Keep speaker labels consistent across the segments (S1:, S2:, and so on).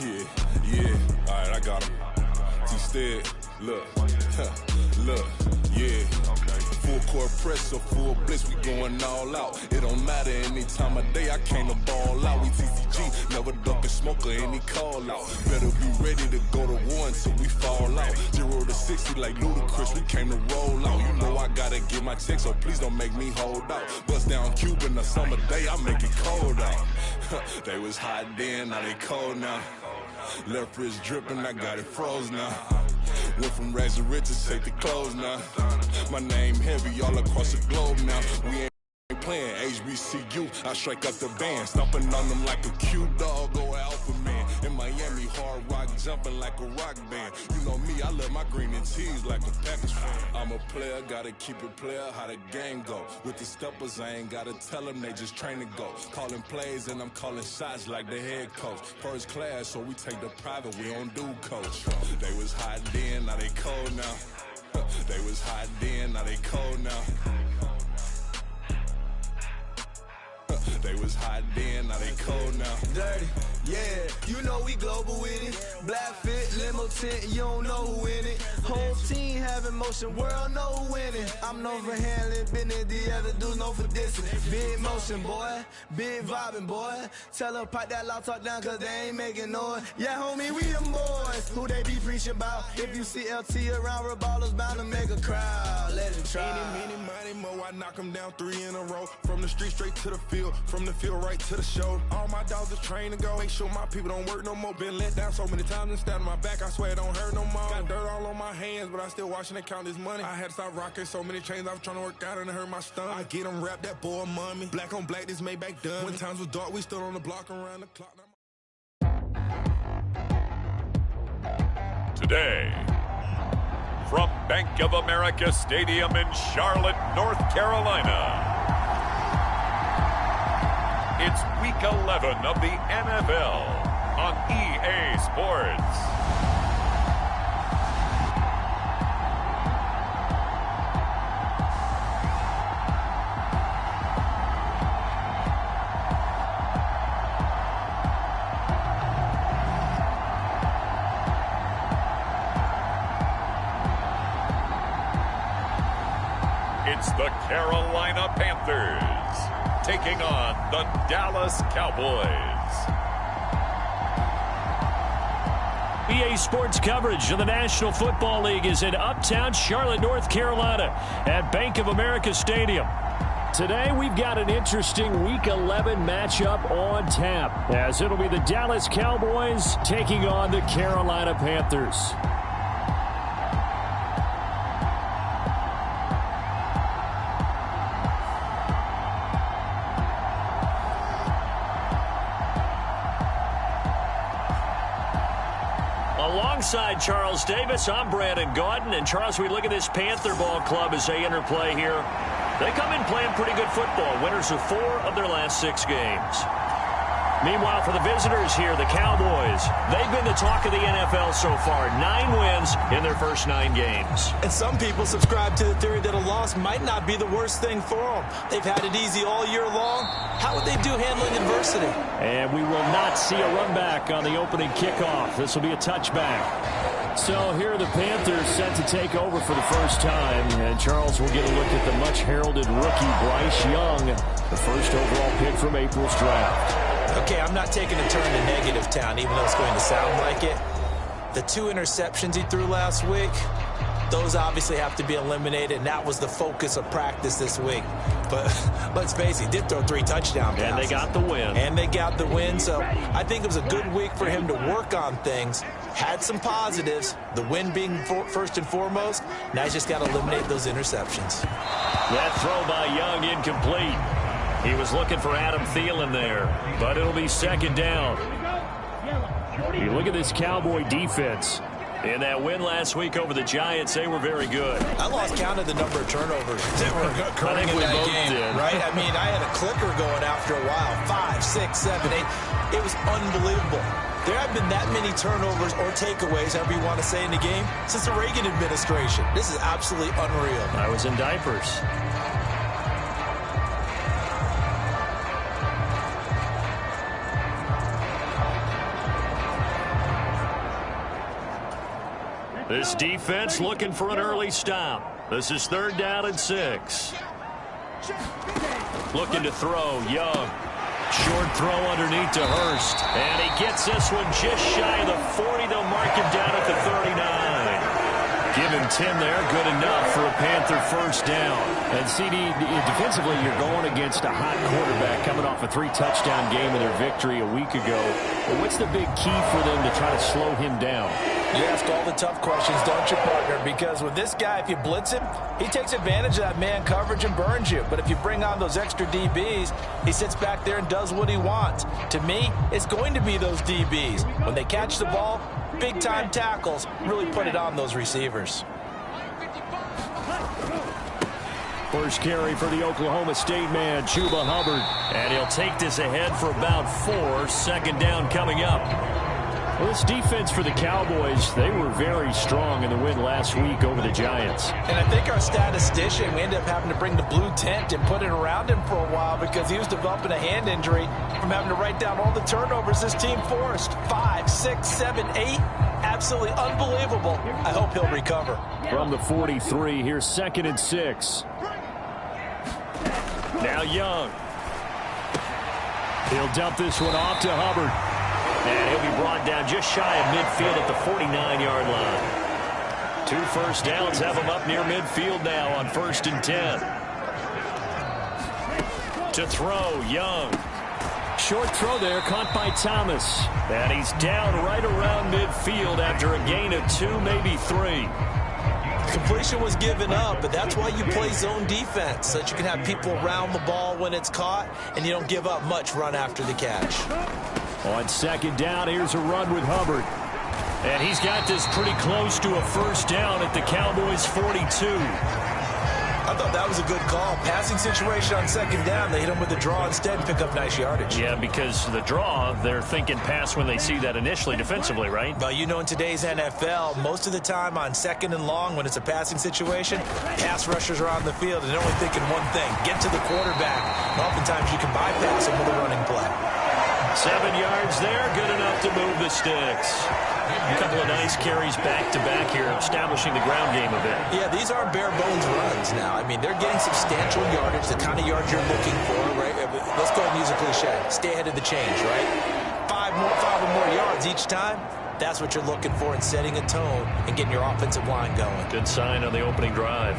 S1: Yeah, alright, I got him. Instead, look, look, yeah. Full court press or full blitz, we going all out. It don't matter any time of day, I came to ball out. We TCG, never duck a smoker, any call out. Better be ready to go to war until we fall out. 0 to 60 like Ludacris, we came to roll out. You know I gotta get my check, so please don't make me hold out. Bust down Cuban a summer day, I make it cold out. They was hot then, now they cold now. Left wrist dripping, I got it froze now. Went from rags to riches, take the clothes now. My name heavy all across the globe now. We ain't playing HBCU, I strike up the band. Stomping on them like a cute dog or alpha man. In Miami, hard rock jumping like a rock band. You know me, I love my green and tees like a Packers fan. I'm a player, gotta keep it player, how the game go. With the steppers, I ain't gotta tell them, they just train to go. Calling plays and I'm calling shots like the head coach. First class, so we take the private, we don't do coach. They was hot then, now they cold now. They was hot then, now they cold now. They was hot then, now they cold now.
S2: Dirty, yeah, you know we global with it. Black fit, limo tint, you don't know who in it. Whole team having motion, world know who winning. I'm known for handling business, the other dudes known for dissing. Big motion, boy, big vibing, boy. Tell her pipe that loud talk down, cause they ain't making noise. Yeah, homie, we them boys, who they be preaching about. If you see LT around, Reballo's bound to make a crowd. Let it try.
S1: Eeny, meeny, miny, mo, I knock them down 3 in a row. From the street straight to the field, from the field right to the show. All my dogs are trained to go. Make sure my people don't work no more. Been let down so many times and stabbed on my back. I swear it don't hurt no more. Got dirt all on my hands, but I still watching and count this money. I had to stop rocking so many chains. I was trying to work out and it hurt my stomach. I get them wrapped, that boy mommy. Black on black, this Maybach done. When times was dark, we stood on the block around the clock.
S3: Today, from Bank of America Stadium in Charlotte, North Carolina, it's Week 11 of the NFL on EA Sports. It's the Carolina Panthers taking on the Dallas Cowboys.
S4: EA Sports coverage of the National Football League is in uptown Charlotte, North Carolina at Bank of America Stadium. Today we've got an interesting Week 11 matchup on tap, as it'll be the Dallas Cowboys taking on the Carolina Panthers. Alongside Charles Davis, I'm Brandon Gaudin. And Charles, we look at this Panther ball club as they enter play here. They come in playing pretty good football. Winners of 4 of their last 6 games. Meanwhile, for the visitors here, the Cowboys, they've been the talk of the NFL so far. 9 wins in their first 9 games.
S5: And some people subscribe to the theory that a loss might not be the worst thing for them. They've had it easy all year long. How would they do handling adversity?
S4: And we will not see a run back on the opening kickoff. This will be a touchback. So here are the Panthers set to take over for the first time. And Charles will get a look at the much-heralded rookie Bryce Young, the first overall pick from April's draft.
S5: Okay, I'm not taking a turn to negative town, even though it's going to sound like it. The 2 interceptions he threw last week, those obviously have to be eliminated, and that was the focus of practice this week. But let's face it, he did throw 3 touchdown passes.
S4: And they got the win.
S5: And they got the win, so I think it was a good week for him to work on things. Had some positives, the win being first and foremost. Now he's just got to eliminate those interceptions.
S4: That throw by Young incomplete. He was looking for Adam Thielen there, but it'll be second down. You look at this Cowboy defense. In that win last week over the Giants, they were very good.
S5: I lost count of the number of turnovers that were occurring in that game, right? I mean, I had a clicker going after a while. 5, 6, 7, 8. It was unbelievable. There have been that many turnovers or takeaways, however you want to say, in the game since the Reagan administration. This is absolutely unreal.
S4: I was in diapers. This defense looking for an early stop. This is 3rd down and 6. Looking to throw, Young. Short throw underneath to Hurst. And he gets this one just shy of the 40. They'll mark him down at the 39. Give him 10 there. Good enough for a Panther first down.
S6: And CD, defensively, you're going against a hot quarterback coming off a 3-touchdown game in their victory a week ago. But what's the big key for them to try to slow him down?
S5: You ask all the tough questions, don't you, partner? Because with this guy, if you blitz him, he takes advantage of that man coverage and burns you. But if you bring on those extra DBs, he sits back there and does what he wants. To me, it's going to be those DBs. When they catch the ball, big-time tackles really put it on those receivers.
S4: First carry for the Oklahoma State man, Chuba Hubbard. And he'll take this ahead for about 4. 2nd down coming up.
S6: Well, this defense for the Cowboys, they were very strong in the win last week over the Giants.
S5: And I think our statistician, we ended up having to bring the blue tent and put it around him for a while because he was developing a hand injury from having to write down all the turnovers this team forced. 5, 6, 7, 8. Absolutely unbelievable. I hope he'll recover.
S6: From the 43, here's 2nd and 6.
S4: Now Young.
S6: He'll dump this one off to Hubbard.
S4: And he'll be brought down just shy of midfield at the 49-yard line. 2 first downs have him up near midfield now on 1st and 10. To throw, Young.
S6: Short throw there, caught by Thomas.
S4: And he's down right around midfield after a gain of 2, maybe 3.
S5: Completion was given up, but that's why you play zone defense, so that you can have people around the ball when it's caught, and you don't give up much run after the catch.
S6: On 2nd down, here's a run with Hubbard.
S4: And he's got this pretty close to a first down at the Cowboys' 42.
S5: I thought that was a good call. Passing situation on 2nd down. They hit him with the draw instead and pick up nice yardage.
S4: Yeah, because the draw, they're thinking pass when they see that initially defensively, right?
S5: Well, you know, in today's NFL, most of the time on 2nd and long, when it's a passing situation, pass rushers are on the field and they're only thinking one thing, get to the quarterback. And oftentimes you can bypass him with a running play.
S4: 7 yards there, good enough to move the sticks. A couple of nice carries back-to-back here, establishing the ground game a bit.
S5: Yeah, these aren't bare-bones runs now. I mean, they're getting substantial yardage, the kind of yards you're looking for, right? Let's go ahead and use a cliche. Stay ahead of the change, right? 5 or more yards each time. That's what you're looking for in setting a tone and getting your offensive line going.
S4: Good sign on the opening drive.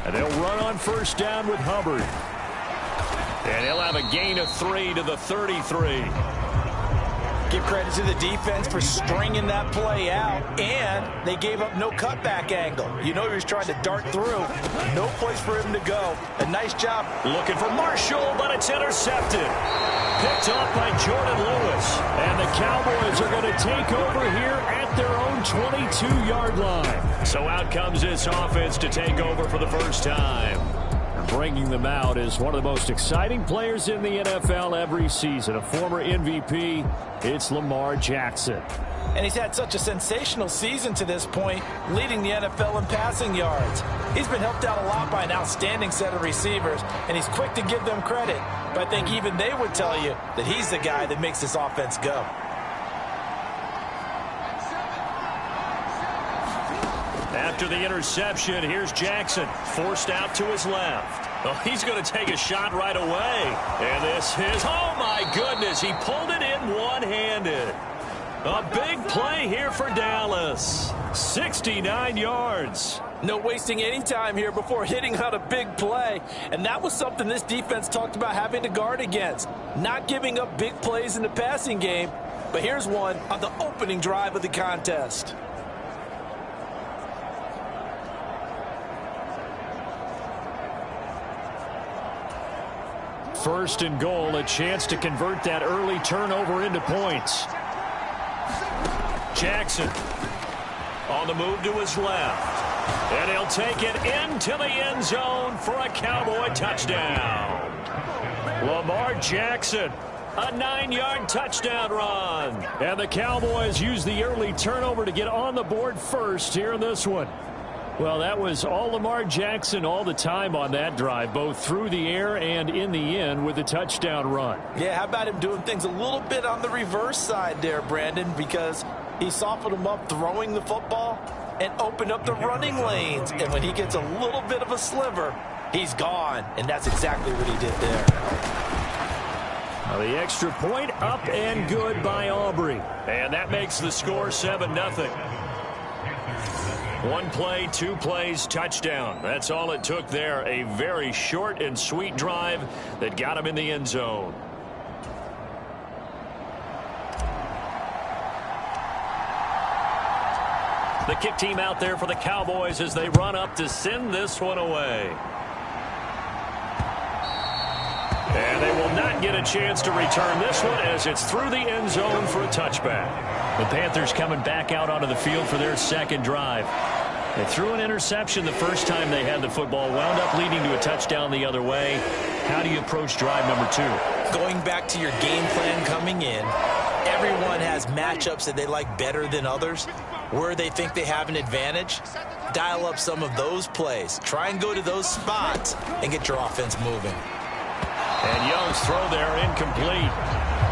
S6: And they'll run on first down with Hubbard.
S4: And he'll have a gain of 3 to the 33.
S5: Give credit to the defense for stringing that play out, and they gave up no cutback angle. You know he was trying to dart through. No place for him to go. A nice job.
S4: Looking for Marshall, but it's intercepted. Picked off by Jordan Lewis.
S6: And the Cowboys are going to take over here at their own 22-yard line.
S4: So out comes this offense to take over for the first time.
S6: Bringing them out is one of the most exciting players in the NFL every season. A former MVP, it's Lamar Jackson.
S5: And he's had such a sensational season to this point, leading the NFL in passing yards. He's been helped out a lot by an outstanding set of receivers, and he's quick to give them credit. But I think even they would tell you that he's the guy that makes this offense go.
S4: After the interception, here's Jackson, forced out to his left. Oh, he's going to take a shot right away. And this is, oh my goodness, he pulled it in one-handed. A big play here for Dallas. 69 yards.
S5: No wasting any time here before hitting out a big play. And that was something this defense talked about having to guard against. Not giving up big plays in the passing game. But here's one on the opening drive of the contest.
S6: First and goal, a chance to convert that early turnover into points.
S4: Jackson on the move to his left. And he'll take it into the end zone for a Cowboy touchdown. Lamar Jackson, a 9-yard touchdown run.
S6: And the Cowboys use the early turnover to get on the board first here in this one. Well, that was all Lamar Jackson all the time on that drive, both through the air and in the end with a touchdown run.
S5: Yeah, how about him doing things a little bit on the reverse side there, Brandon, because he softened him up throwing the football and opened up the running lanes. And when he gets a little bit of a sliver, he's gone. And that's exactly what he did there.
S6: Well, the extra point up and good by Aubrey.
S4: And that makes the score 7-0. One play, 2 plays, touchdown. That's all it took there. A very short and sweet drive that got him in the end zone. The kick team out there for the Cowboys as they run up to send this one away. And they will not get a chance to return this one as it's through the end zone for a touchback. The Panthers coming back out onto the field for their second drive. They threw an interception the first time they had the football, wound up leading to a touchdown the other way. How do you approach drive number 2?
S5: Going back to your game plan coming in, everyone has matchups that they like better than others. Where they think they have an advantage, dial up some of those plays. Try and go to those spots and get your offense moving.
S4: And Young's throw there incomplete.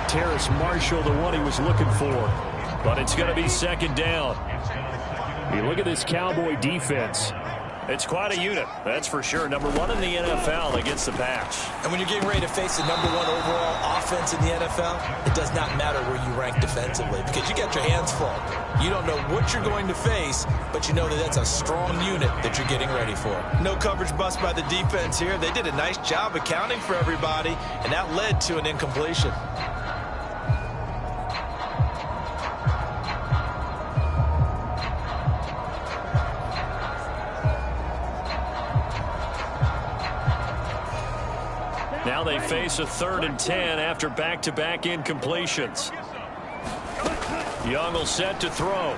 S6: Terrace Marshall, the one he was looking for.
S4: But it's going to be second down.
S6: You look at this Cowboy defense.
S4: It's quite a unit, that's for sure. Number 1 in the NFL against the pass.
S5: And when you're getting ready to face the number 1 overall offense in the NFL, it does not matter where you rank defensively because you got your hands full. You don't know what you're going to face, but you know that that's a strong unit that you're getting ready for. No coverage bust by the defense here. They did a nice job accounting for everybody, and that led to an incompletion.
S4: Now they face a 3rd and 10 after back-to-back incompletions. Young will set to throw.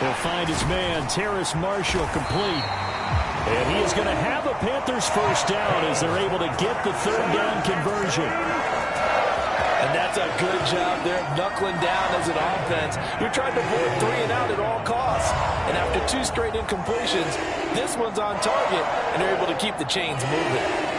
S6: He'll find his man, Terrace Marshall, complete. And he is going to have a Panthers first down as they're able to get the 3rd down conversion.
S5: And that's a good job there, knuckling down as an offense. You're trying to avoid 3 and out at all costs. And after 2 straight incompletions, this one's on target, and they're able to keep the chains moving.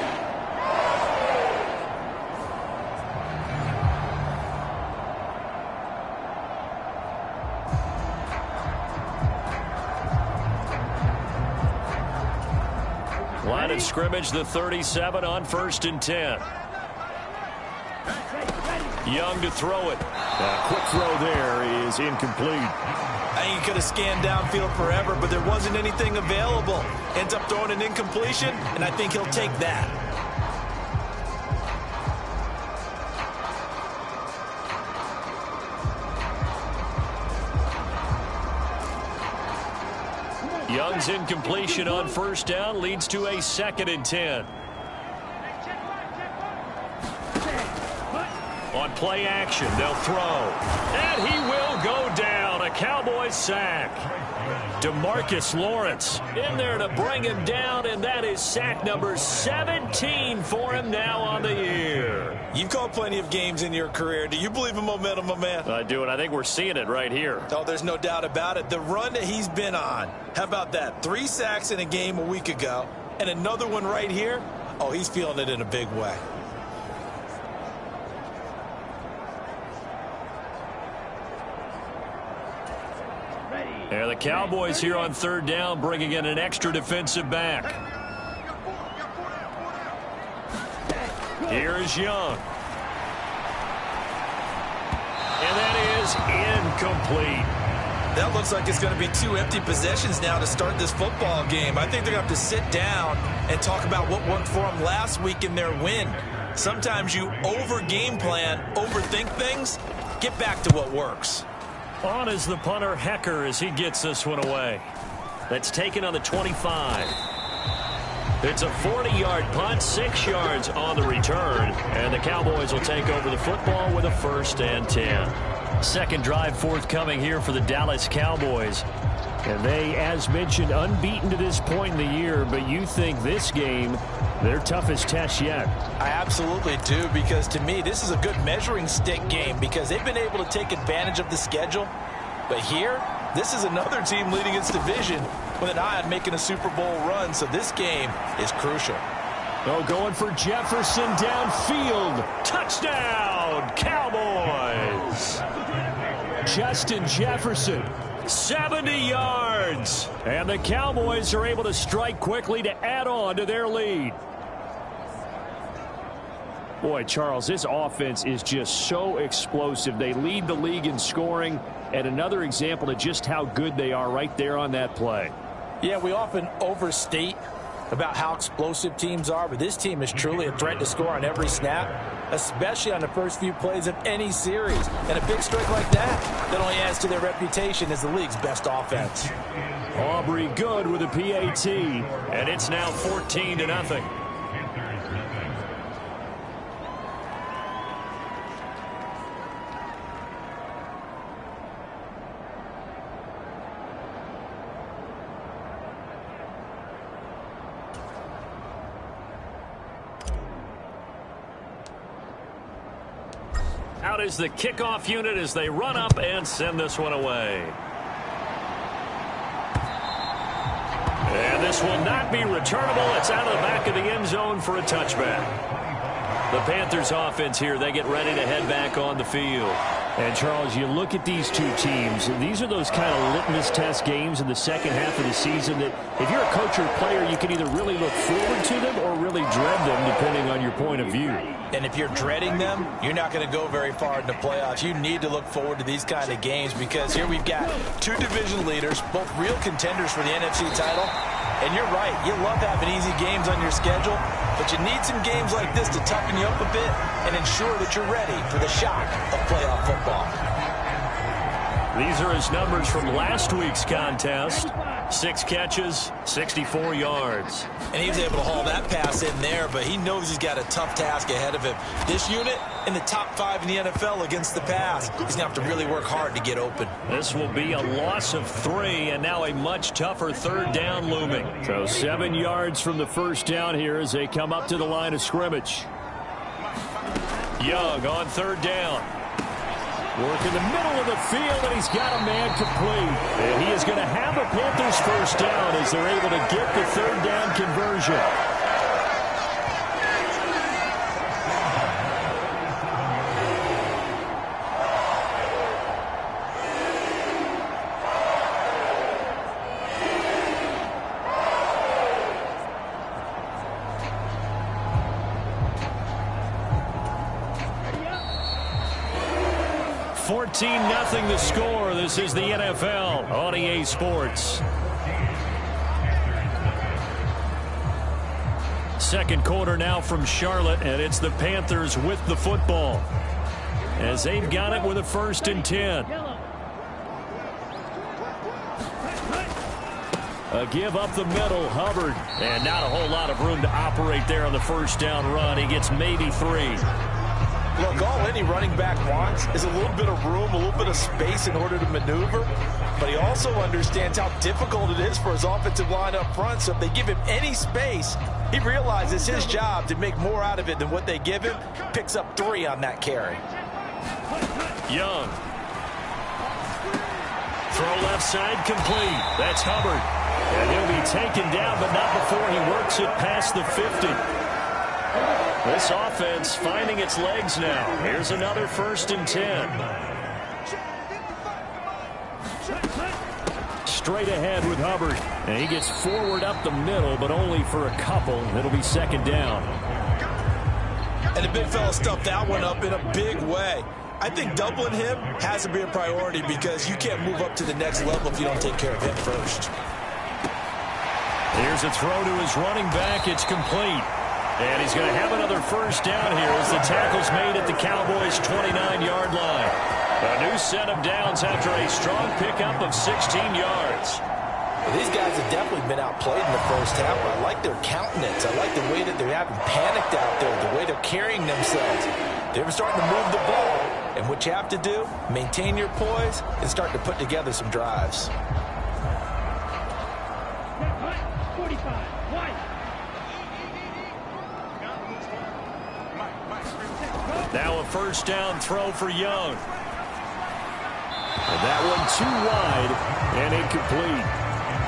S4: Line of scrimmage, the 37 on 1st and 10. Young to throw it.
S6: That quick throw there is incomplete.
S5: I think he could have scanned downfield forever, but there wasn't anything available. Ends up throwing an incompletion, and I think he'll take that.
S4: Young's incompletion on 1st down leads to a 2nd and 10. On play action, they'll throw. And he will go down. A Cowboys sack. DeMarcus Lawrence in there to bring him down, and that is sack number 17 for him now on the year.
S5: You've called plenty of games in your career. Do you believe in momentum, my man?
S4: I do, and I think we're seeing it right here.
S5: Oh, there's no doubt about it. The run that he's been on. How about that? 3 sacks in a game a week ago, and another one right here. Oh, he's feeling it in a big way.
S4: And the Cowboys here on 3rd down, bringing in an extra defensive back. Here is Young. And that is incomplete.
S5: That looks like it's going to be 2 empty possessions now to start this football game. I think they're going to have to sit down and talk about what worked for them last week in their win. Sometimes you over-game plan, overthink things. Get back to what works.
S4: On is the punter, Hecker, as he gets this one away. That's taken on the 25. It's a 40-yard punt, 6 yards on the return, and the Cowboys will take over the football with a 1st and 10.
S6: Second drive forthcoming here for the Dallas Cowboys. And they, as mentioned, unbeaten to this point in the year, but you think this game, their toughest test yet.
S5: I absolutely do, because to me, this is a good measuring stick game because they've been able to take advantage of the schedule. But here, this is another team leading its division with an eye on making a Super Bowl run, so this game is crucial.
S4: Oh, going for Jefferson downfield. Touchdown, Cowboys. Justin Jefferson, 70 yards. And the Cowboys are able to strike quickly to add on to their lead. Boy, Charles, this offense is just so explosive. They lead the league in scoring, and another example of just how good they are right there on that play.
S5: Yeah, we often overstate about how explosive teams are, but this team is truly a threat to score on every snap, especially on the first few plays of any series. And a big strike like that only adds to their reputation as the league's best offense.
S4: Aubrey good with a PAT, and it's now 14-0. Out is the kickoff unit as they run up and send this one away. And this will not be returnable. It's out of the back of the end zone for a touchback. The Panthers offense here, they get ready to head back on the field. And, Charles, you look at these two teams, these are those kind of litmus test games in the second half of the season that if you're a coach or player, you can either really look forward to them or really dread them, depending on your point of view.
S5: And if you're dreading them, you're not going to go very far in the playoffs. You need to look forward to these kind of games because here we've got two division leaders, both real contenders for the NFC title. And you're right, you love having easy games on your schedule, but you need some games like this to toughen you up a bit and ensure that you're ready for the shock of playoff football.
S4: These are his numbers from last week's contest. 6 catches, 64 yards.
S5: And he was able to haul that pass in there, but he knows he's got a tough task ahead of him. This unit in the top 5 in the NFL against the pass. He's going to have to really work hard to get open.
S4: This will be a loss of 3, and now a much tougher third down looming. So 7 yards from the first down here as they come up to the line of scrimmage. Young on third down. Work in the middle of the field, and he's got a man complete. And he is going to have a Panthers first down as they're able to get the third down conversion. Nothing the score. This is the NFL on EA Sports. Second quarter now from Charlotte, and it's the Panthers with the football as they've got it with a 1st and 10. A give up the middle, Hubbard, and not a whole lot of room to operate there on the first down run. He gets maybe 3.
S5: Look, all any running back wants is a little bit of room, a little bit of space in order to maneuver. But he also understands how difficult it is for his offensive line up front. So if they give him any space, he realizes his job to make more out of it than what they give him. Picks up 3 on that carry.
S4: Young. Throw left side complete. That's Hubbard. And he'll be taken down, but not before he works it past the 50. This offense finding its legs now. Here's another 1st and 10. Straight ahead with Hubbard. And he gets forward up the middle, but only for a couple. It'll be 2nd down.
S5: And the big fella stuffed that one up in a big way. I think doubling him has to be a priority because you can't move up to the next level if you don't take care of him first.
S4: Here's a throw to his running back. It's complete. And he's going to have another first down here as the tackle's made at the Cowboys' 29-yard line. A new set of downs after a strong pickup of 16 yards.
S5: Well, these guys have definitely been outplayed in the first half. I like their countenance. I like the way that they're having panicked out there, the way they're carrying themselves. They're starting to move the ball. And what you have to do, maintain your poise and start to put together some drives.
S4: Now a first down throw for Young. And that one too wide and incomplete.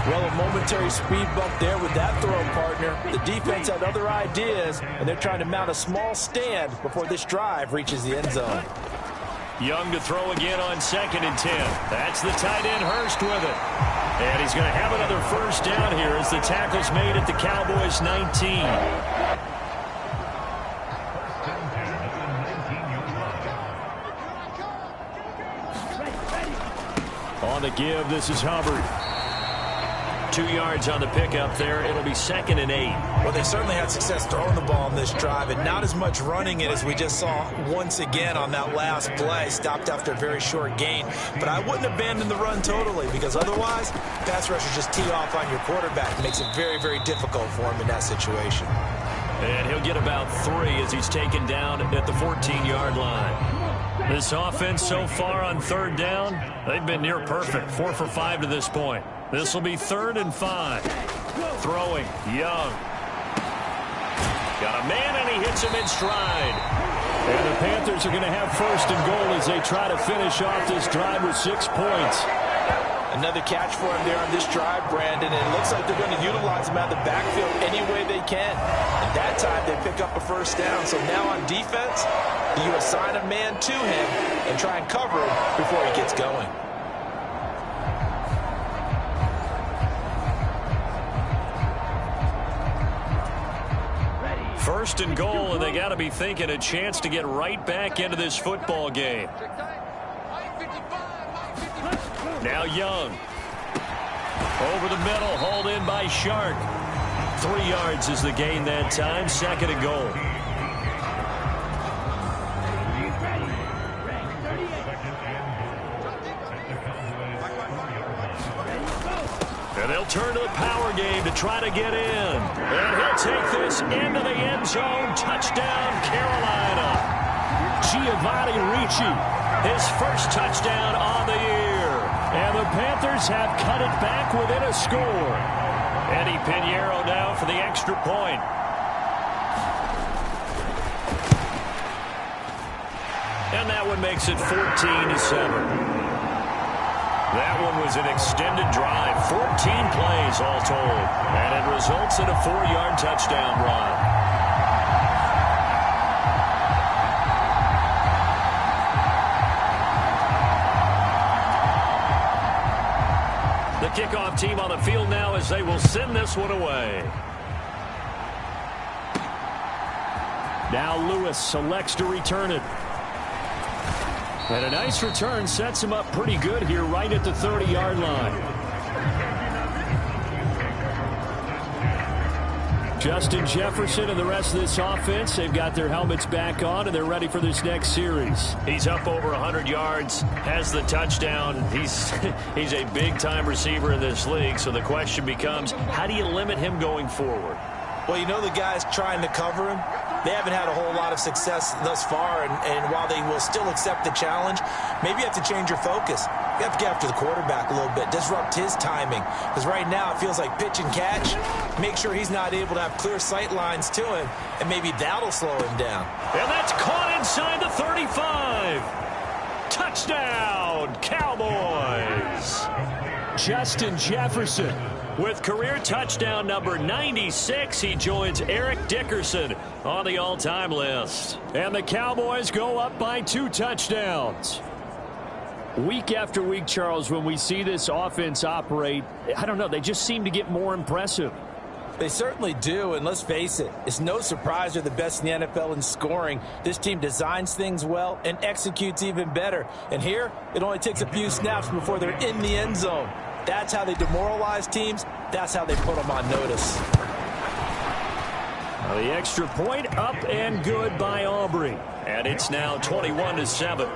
S5: Well, a momentary speed bump there with that throw, partner. The defense had other ideas, and they're trying to mount a small stand before this drive reaches the end zone.
S4: Young to throw again on 2nd and 10. That's the tight end Hurst with it. And he's going to have another first down here as the tackle's made at the Cowboys' 19. On the give, this is Hubbard. 2 yards on the pickup there. It'll be 2nd and 8.
S5: Well, they certainly had success throwing the ball in this drive, and not as much running it as we just saw once again on that last play. Stopped after a very short gain. But I wouldn't abandon the run totally, because otherwise, pass rushers just tee off on your quarterback. It makes it very, very difficult for him in that situation.
S4: And he'll get about 3 as he's taken down at the 14-yard line. This offense so far on 3rd down, they've been near perfect. 4 for 5 to this point. This will be 3rd and 5. Throwing, Young. Got a man, and he hits him in stride. And the Panthers are going to have 1st and goal as they try to finish off this drive with 6 points.
S5: Another catch for him there on this drive, Brandon, and it looks like they're going to utilize him out of the backfield any way they can. And that time, they pick up a 1st down. So now on defense, you assign a man to him and try and cover him before he gets going.
S4: First and goal, and they got to be thinking a chance to get right back into this football game. Now Young. Over the middle, hauled in by Shark. 3 yards is the gain that time, 2nd and goal. And they'll turn to the power game to try to get in. And he'll take this into the end zone. Touchdown, Carolina. Giovanni Ricci, his first touchdown on the year. And the Panthers have cut it back within a score. Eddie Pinheiro now for the extra point. And that one makes it 14-7. That one was an extended drive, 14 plays all told, and it results in a 4-yard touchdown run. The kickoff team on the field now as they will send this one away. Now Lewis selects to return it. And a nice return sets him up pretty good here right at the 30-yard line. Justin Jefferson and the rest of this offense, they've got their helmets back on, and they're ready for this next series. He's up over 100 yards, has the touchdown. He's a big-time receiver in this league, so the question becomes, how do you limit him going forward?
S5: Well, you know the guys trying to cover him, they haven't had a whole lot of success thus far, and while they will still accept the challenge, maybe you have to change your focus. You have to get after the quarterback a little bit, disrupt his timing, because right now it feels like pitch and catch. Make sure he's not able to have clear sight lines to him, and maybe that'll slow him down.
S4: And that's caught inside the 35. Touchdown, Cowboys. Justin Jefferson with career touchdown number 96. He joins Eric Dickerson on the all-time list. And the Cowboys go up by 2 touchdowns. Week after week, Charles, when we see this offense operate, I don't know, they just seem to get more impressive.
S5: They certainly do, and let's face it, it's no surprise they're the best in the NFL in scoring. This team designs things well and executes even better. And here, it only takes a few snaps before they're in the end zone. That's how they demoralize teams. That's how they put them on notice.
S4: The extra point up and good by Aubrey. And it's now 21-7.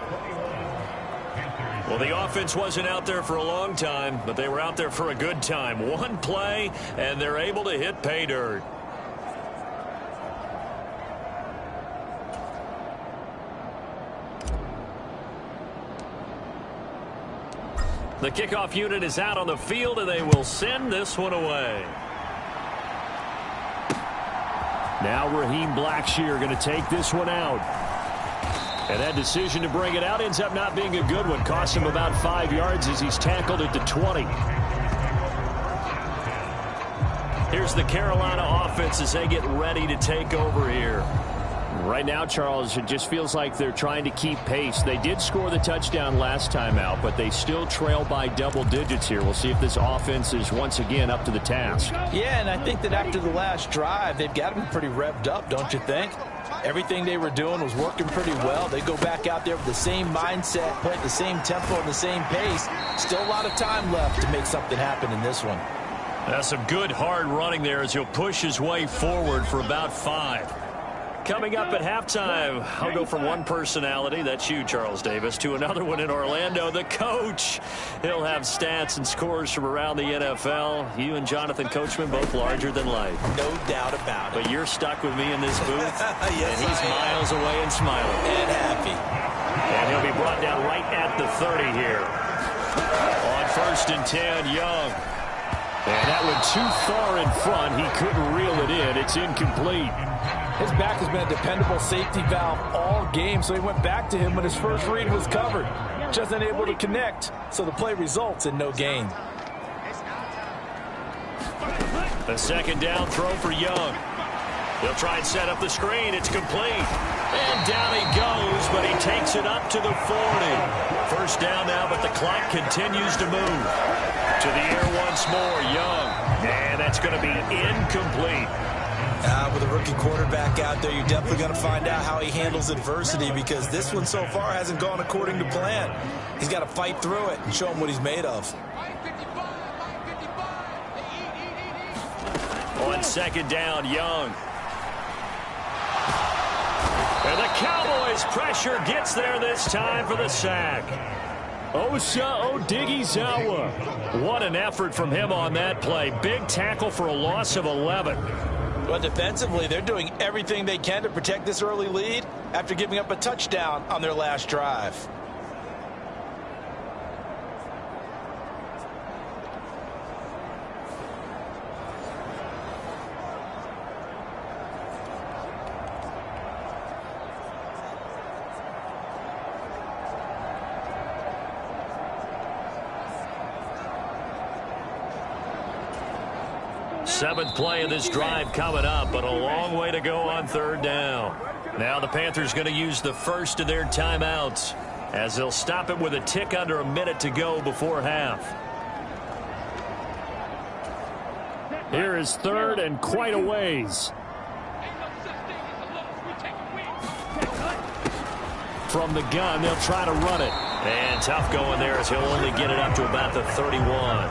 S4: Well, the offense wasn't out there for a long time, but they were out there for a good time. One play, and they're able to hit pay dirt. The kickoff unit is out on the field, and they will send this one away. Now Raheem Blackshear going to take this one out. And that decision to bring it out ends up not being a good one. Costs him about 5 yards as he's tackled at the 20. Here's the Carolina offense as they get ready to take over here.
S6: Right now, Charles, it just feels like they're trying to keep pace. They did score the touchdown last time out, but they still trail by double digits here. We'll see if this offense is once again up to the task.
S5: Yeah, and I think that after the last drive, they've got to be pretty revved up, don't you think? Everything they were doing was working pretty well. They go back out there with the same mindset, play at the same tempo and the same pace. Still a lot of time left to make something happen in this one.
S4: That's some good hard running there as he'll push his way forward for about 5. Coming up at halftime, I'll go from one personality, that's you, Charles Davis, to another one in Orlando, the coach. He'll have stats and scores from around the NFL. You and Jonathan Kohlman both larger than life.
S5: No doubt about it.
S4: But you're stuck with me in this booth,
S5: yes,
S4: and he's miles away and smiling.
S5: And happy.
S4: And he'll be brought down right at the 30 here. On 1st and 10, Young. And that went too far in front. He couldn't reel it in. It's incomplete.
S5: His back has been a dependable safety valve all game, so he went back to him when his first read was covered. Just unable to connect, so the play results in no gain.
S4: The 2nd down throw for Young. He'll try and set up the screen. It's complete. And down he goes, but he takes it up to the 40. 1st down now, but the clock continues to move. To the air once more, Young. And that's going to be incomplete.
S5: With a rookie quarterback out there, you're definitely going to find out how he handles adversity, because this one so far hasn't gone according to plan. He's got to fight through it and show him what he's made of.
S4: On 2nd down, Young. And the Cowboys' pressure gets there this time for the sack. Osa Odighizuwa. What an effort from him on that play. Big tackle for a loss of 11.
S5: But defensively, they're doing everything they can to protect this early lead after giving up a touchdown on their last drive.
S4: Seventh play of this drive coming up, but a long way to go on 3rd down. Now the Panthers going to use the first of their timeouts as they'll stop it with a tick under a minute to go before half.
S6: Here is 3rd and quite a ways. From the gun, they'll try to run it.
S4: And tough going there as he'll only get it up to about the 31.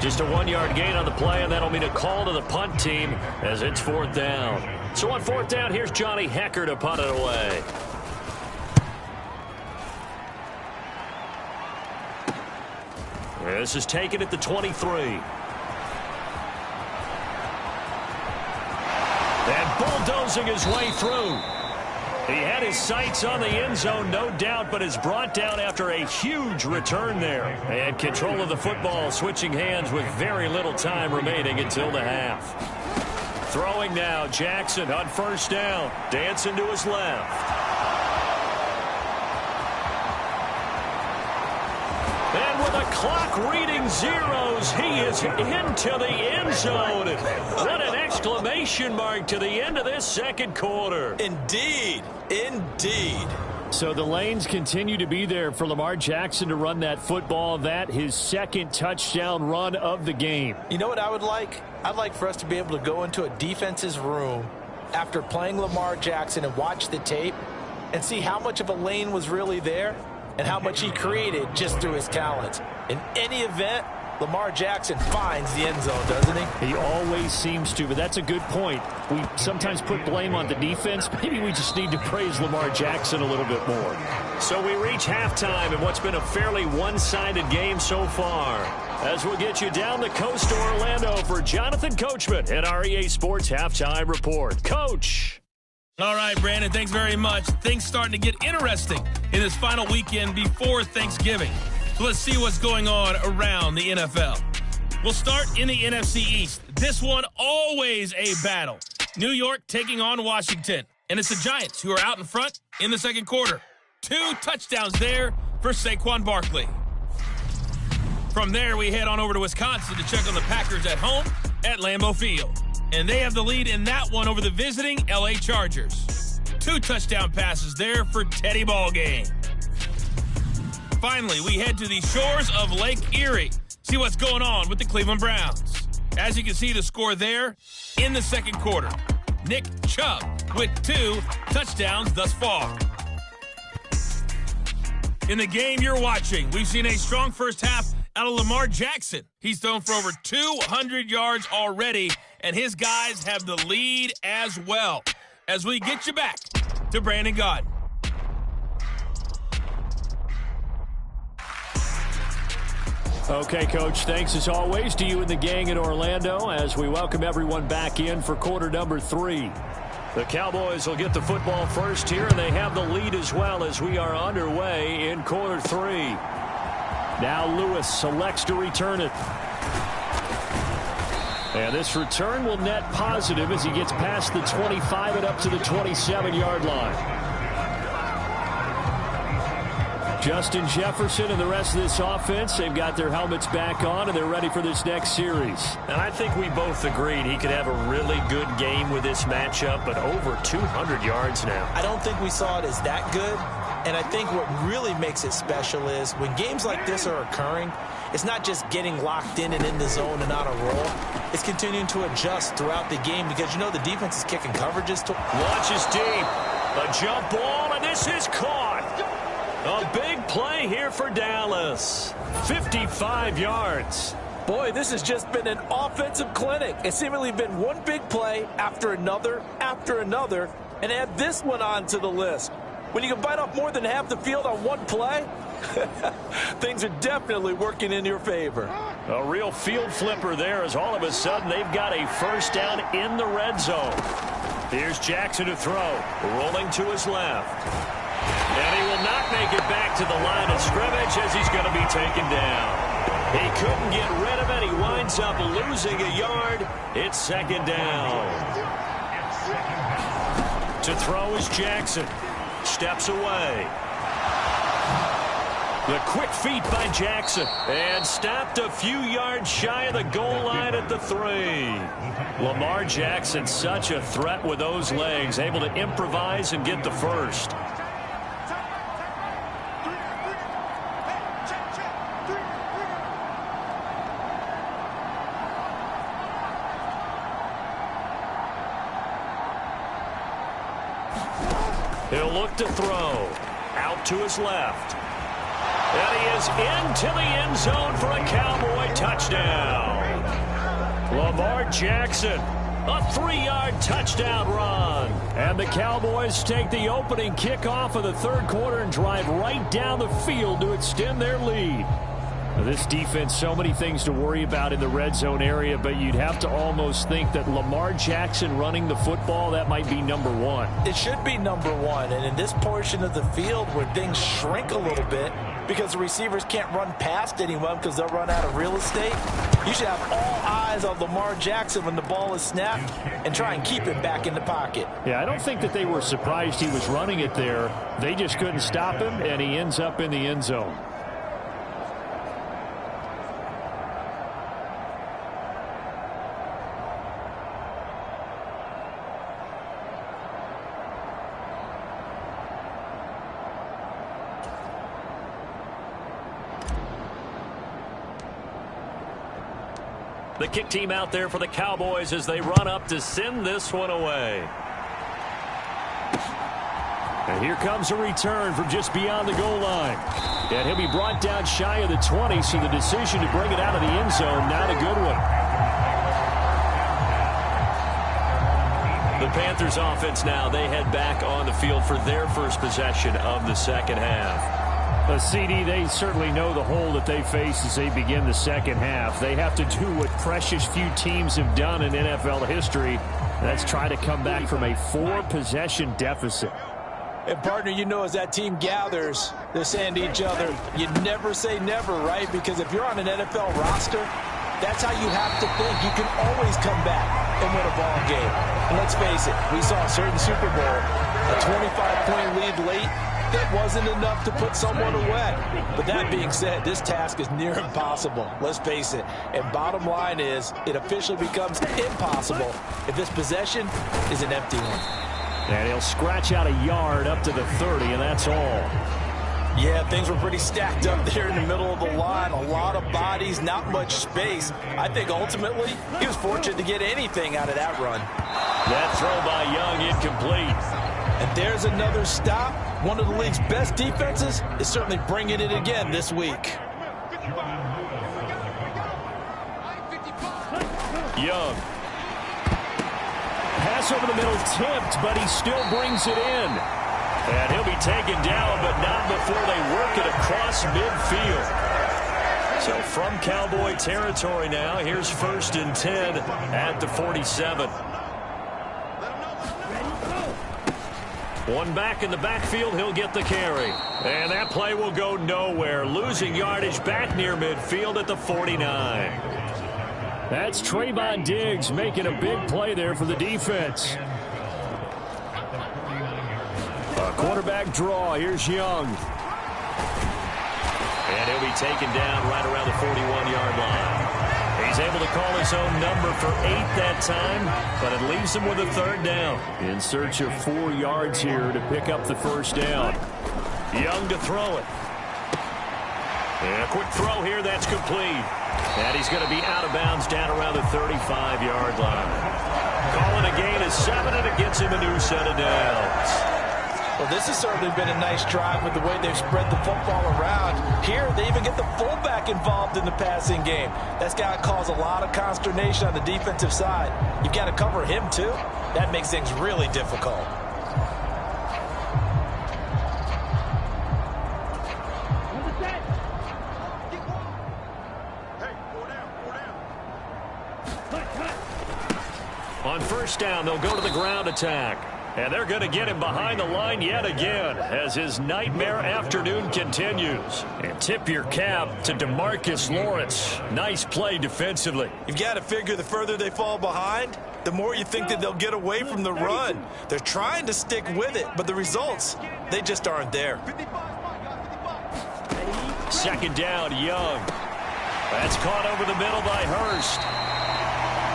S4: Just a 1-yard gain on the play, and that'll mean a call to the punt team as it's 4th down. So on 4th down, here's Johnny Hecker to punt it away. This is taken at the 23. And bulldozing his way through. He had his sights on the end zone, no doubt, but is brought down after a huge return there. And control of the football switching hands with very little time remaining until the half. Throwing now, Jackson on 1st down, dancing to his left. And with a clock reading zeros, he is into the end zone. What an exclamation mark to the end of this 2nd quarter.
S5: Indeed. Indeed.
S6: So the lanes continue to be there for Lamar Jackson to run that football. That his 2nd touchdown run of the game.
S5: You know what I would like? I'd like for us to be able to go into a defense's room after playing Lamar Jackson and watch the tape and see how much of a lane was really there and how much he created just through his talents. In any event, Lamar Jackson finds the end zone, doesn't he?
S6: He always seems to, but that's a good point. We sometimes put blame on the defense. Maybe we just need to praise Lamar Jackson a little bit more.
S4: So we reach halftime in what's been a fairly one-sided game so far. As we'll get you down the coast to Orlando for Jonathan Kohlman and our EA Sports Halftime Report. Coach.
S7: All right, Brandon, thanks very much. Things starting to get interesting in this final weekend before Thanksgiving. So let's see what's going on around the NFL. We'll start in the NFC East. This one always a battle. New York taking on Washington. And it's the Giants who are out in front in the 2nd quarter. 2 touchdowns there for Saquon Barkley. From there, we head on over to Wisconsin to check on the Packers at home. at Lambeau Field. And they have the lead in that one over the visiting L.A. Chargers. 2 touchdown passes there for Teddy Ballgame. Finally, we head to the shores of Lake Erie. See what's going on with the Cleveland Browns. As you can see, the score there in the second quarter. Nick Chubb with 2 touchdowns thus far. In the game you're watching, we've seen a strong first half out of Lamar Jackson. He's thrown for over 200 yards already, and his guys have the lead as well. As we get you back to Brandon Gaudin.
S6: Okay, Coach, thanks as always to you and the gang in Orlando as we welcome everyone back in for quarter number 3. The Cowboys will get the football first here, and they have the lead as well as we are underway in quarter 3. Now Lewis selects to return it. And this return will net positive as he gets past the 25 and up to the 27-yard line. Justin Jefferson and the rest of this offense, they've got their helmets back on, and they're ready for this next series.
S4: And I think we both agreed he could have a really good game with this matchup, but over 200 yards now.
S5: I don't think we saw it as that good, and I think what really makes it special is when games like this are occurring, it's not just getting locked in and in the zone and on a roll. It's continuing to adjust throughout the game because, you know, the defense is kicking coverages.
S4: Launches deep. A jump ball, and this is caught. A big play here for Dallas. 55 yards.
S5: Boy, this has just been an offensive clinic. It's seemingly been one big play after another, and add this one onto the list. When you can bite off more than half the field on one play, things are definitely working in your favor.
S4: A real field flipper there as all of a sudden they've got a first down in the red zone. Here's Jackson to throw, rolling to his left. And he will not make it back to the line of scrimmage as he's going to be taken down. He couldn't get rid of it. He winds up losing a yard. It's second down. To throw is Jackson. Steps away. The quick feet by Jackson. And stopped a few yards shy of the goal line at the 3. Lamar Jackson, such a threat with those legs. Able to improvise and get the first. He'll look to throw. Out to his left. And he is into the end zone for a Cowboy touchdown. Lamar Jackson, a 3-yard touchdown run.
S6: And the Cowboys take the opening kickoff of the third quarter and drive right down the field to extend their lead. Now, this defense, so many things to worry about in the red zone area, but you'd have to almost think that Lamar Jackson running the football, that might be number 1.
S5: It should be number 1, and in this portion of the field where things shrink a little bit because the receivers can't run past anyone because they'll run out of real estate, you should have all eyes on Lamar Jackson when the ball is snapped and try and keep him back in the pocket.
S6: Yeah, I don't think that they were surprised he was running it there. They just couldn't stop him, and he ends up in the end zone.
S4: The kick team out there for the Cowboys as they run up to send this one away.
S6: And here comes a return from just beyond the goal line. And he'll be brought down shy of the 20, so the decision to bring it out of the end zone, not a good one.
S4: The Panthers offense now, they head back on the field for their first possession of the second half.
S6: CD, they certainly know the hole that they face as they begin the second half. They have to do what precious few teams have done in NFL history. That's try to come back from a 4-possession deficit.
S5: And, partner, you know, as that team gathers, they're saying to each other, you never say never, right? Because if you're on an NFL roster, that's how you have to think. You can always come back and win a ball game. And let's face it, we saw a certain Super Bowl, a 25-point lead late, that wasn't enough to put someone away. But that being said, this task is near impossible. Let's face it. And bottom line is, it officially becomes impossible if this possession is an empty one.
S6: And he'll scratch out a yard up to the 30, and that's all.
S5: Yeah, things were pretty stacked up there in the middle of the line. A lot of bodies, not much space. I think ultimately he was fortunate to get anything out of that run.
S6: That throw by Young incomplete.
S5: And there's another stop. One of the league's best defenses is certainly bringing it again this week.
S6: Young. Pass over the middle tipped, but he still brings it in. And he'll be taken down, but not before they work it across midfield. So from Cowboy territory now, here's 1st and 10 at the 47. One back in the backfield, he'll get the carry. And that play will go nowhere, losing yardage back near midfield at the 49. That's Trayvon Diggs making a big play there for the defense. A quarterback draw. Here's Young. And he'll be taken down right around the 41-yard line. He's able to call his own number for 8 that time, but it leaves him with a 3rd down. In search of 4 yards here to pick up the 1st down. Young to throw it. And a quick throw here, that's complete. And he's going to be out of bounds down around the 35-yard line. Calling a gain of 7, and it gets him a new set of downs.
S5: Well, this has certainly been a nice drive with the way they've spread the football around. Here, they even get the fullback involved in the passing game. That's got to cause a lot of consternation on the defensive side. You've got to cover him, too. That makes things really difficult.
S6: On 1st down, they'll go to the ground attack. And they're going to get him behind the line yet again as his nightmare afternoon continues. And tip your cap to DeMarcus Lawrence. Nice play defensively.
S5: You've got to figure the further they fall behind, the more you think that they'll get away from the run. They're trying to stick with it, but the results, they just aren't there.
S6: 2nd down, Young. That's caught over the middle by Hurst.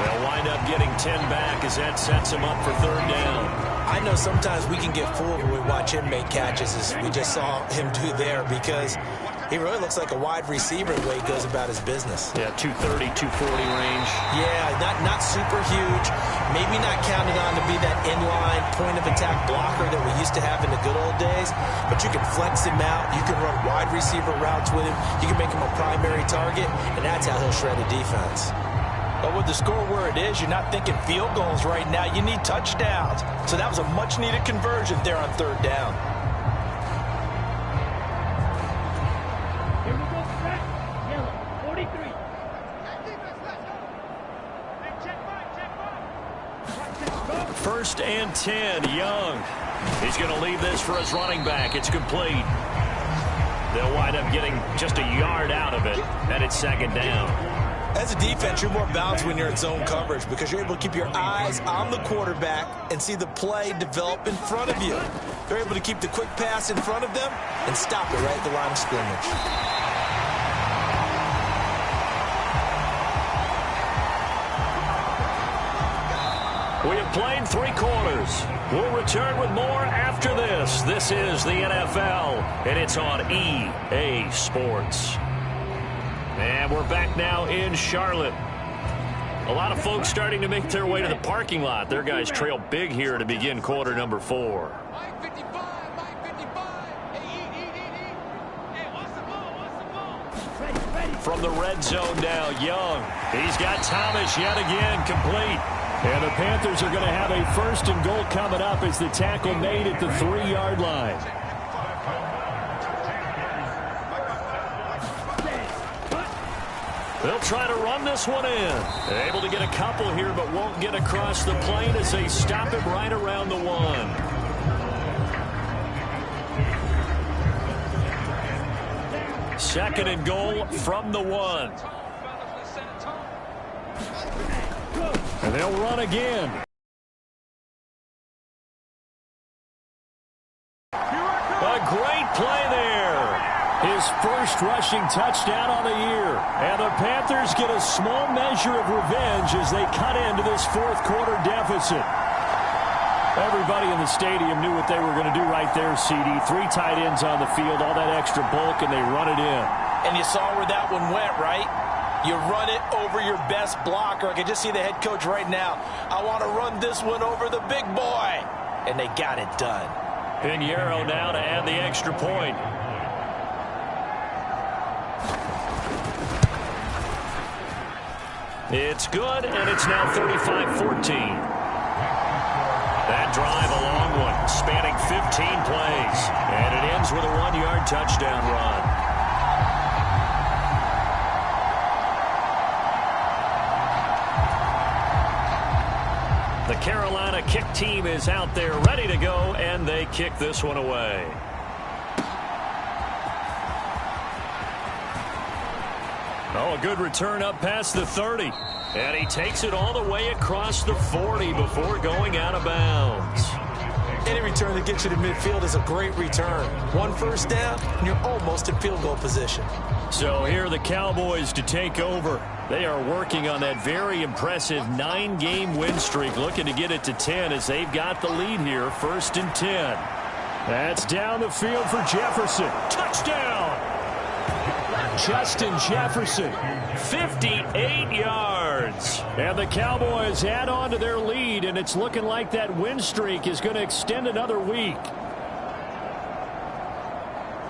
S6: They'll wind up getting 10 back as that sets him up for 3rd down.
S5: I know sometimes we can get fooled when we watch him make catches, as we just saw him do there, because he really looks like a wide receiver the way he goes about his business.
S6: Yeah, 230, 240 range.
S5: Yeah, not super huge. Maybe not counted on to be that inline point-of-attack blocker that we used to have in the good old days, but you can flex him out. You can run wide receiver routes with him. You can make him a primary target, and that's how he'll shred a defense. But with the score where it is, you're not thinking field goals right now. You need touchdowns. So that was a much-needed conversion there on 3rd down.
S8: Here we go, back. Yellow, 43.
S6: 1st and 10, Young. He's going to leave this for his running back. It's complete. They'll wind up getting just a yard out of it, and it's 2nd down.
S5: As a defense, you're more balanced when you're in zone coverage because you're able to keep your eyes on the quarterback and see the play develop in front of you. They're able to keep the quick pass in front of them and stop it right at the line of scrimmage.
S6: We have played 3 quarters. We'll return with more after this. This is the NFL, and it's on EA Sports. And we're back now in Charlotte. A lot of folks starting to make their way to the parking lot. Their guys trail big here to begin quarter number 4. From the red zone now, Young. He's got Thomas yet again, complete. And the Panthers are going to have a 1st and goal coming up as the tackle made at the 3-yard line. They'll try to run this one in. They're able to get a couple here, but won't get across the plane as they stop him right around the 1. 2nd and goal from the 1. And they'll run again. A great first rushing touchdown on the year. And the Panthers get a small measure of revenge as they cut into this fourth quarter deficit. Everybody in the stadium knew what they were going to do right there, CD. 3 tight ends on the field, all that extra bulk, and they run it in.
S5: And you saw where that one went, right? You run it over your best blocker. I can just see the head coach right now. I want to run this one over the big boy. And they got it done.
S6: Pinheiro now to add the extra point. It's good, and it's now 35-14. That drive, a long one, spanning 15 plays. And it ends with a 1-yard touchdown run. The Carolina kick team is out there ready to go, and they kick this one away. Oh, a good return up past the 30. And he takes it all the way across the 40 before going out of bounds.
S5: Any return that gets you to midfield is a great return. 1 first down, and you're almost in field goal position.
S6: So here are the Cowboys to take over. They are working on that very impressive 9-game win streak, looking to get it to 10 as they've got the lead here, 1st and 10. That's down the field for Jefferson. Touchdown! Justin Jefferson, 58 yards. And the Cowboys add on to their lead, and it's looking like that win streak is going to extend another week.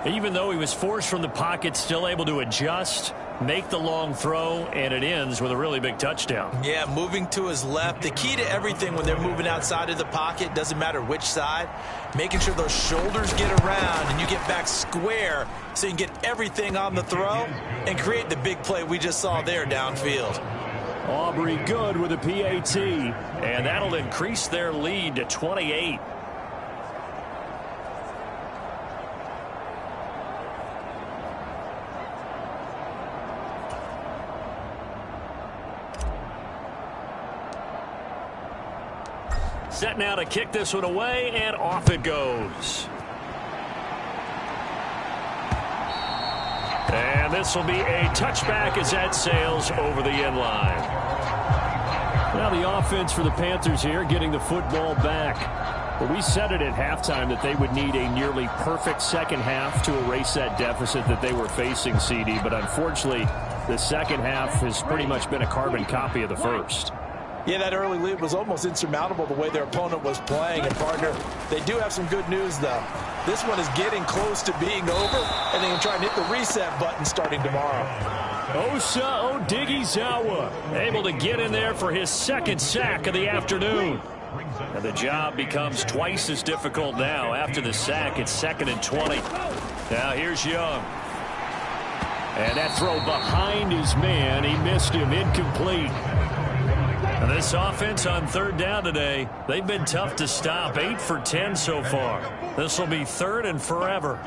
S6: Even though he was forced from the pocket, still able to adjust, make the long throw, and it ends with a really big touchdown.
S5: Yeah, moving to his left. The key to everything when they're moving outside of the pocket, doesn't matter which side, making sure those shoulders get around and you get back square so you can get everything on the throw and create the big play we just saw there downfield.
S6: Aubrey good with a PAT, and that'll increase their lead to 28. Set now to kick this one away, and off it goes. And this will be a touchback as that sails over the end line. Now the offense for the Panthers here getting the football back. But we said it at halftime that they would need a nearly perfect second half to erase that deficit that they were facing, CD. But unfortunately, the second half has pretty much been a carbon copy of the first.
S5: Yeah, that early lead was almost insurmountable the way their opponent was playing. And, partner, they do have some good news, though. This one is getting close to being over, and they can try and hit the reset button starting tomorrow.
S6: Osa Odighizuwa able to get in there for his second sack of the afternoon. And the job becomes twice as difficult now. After the sack, it's 2nd and 20. Now here's Young. And that throw behind his man. He missed him, incomplete. And this offense on 3rd down today, they've been tough to stop. 8 for 10 so far. This will be 3rd and forever.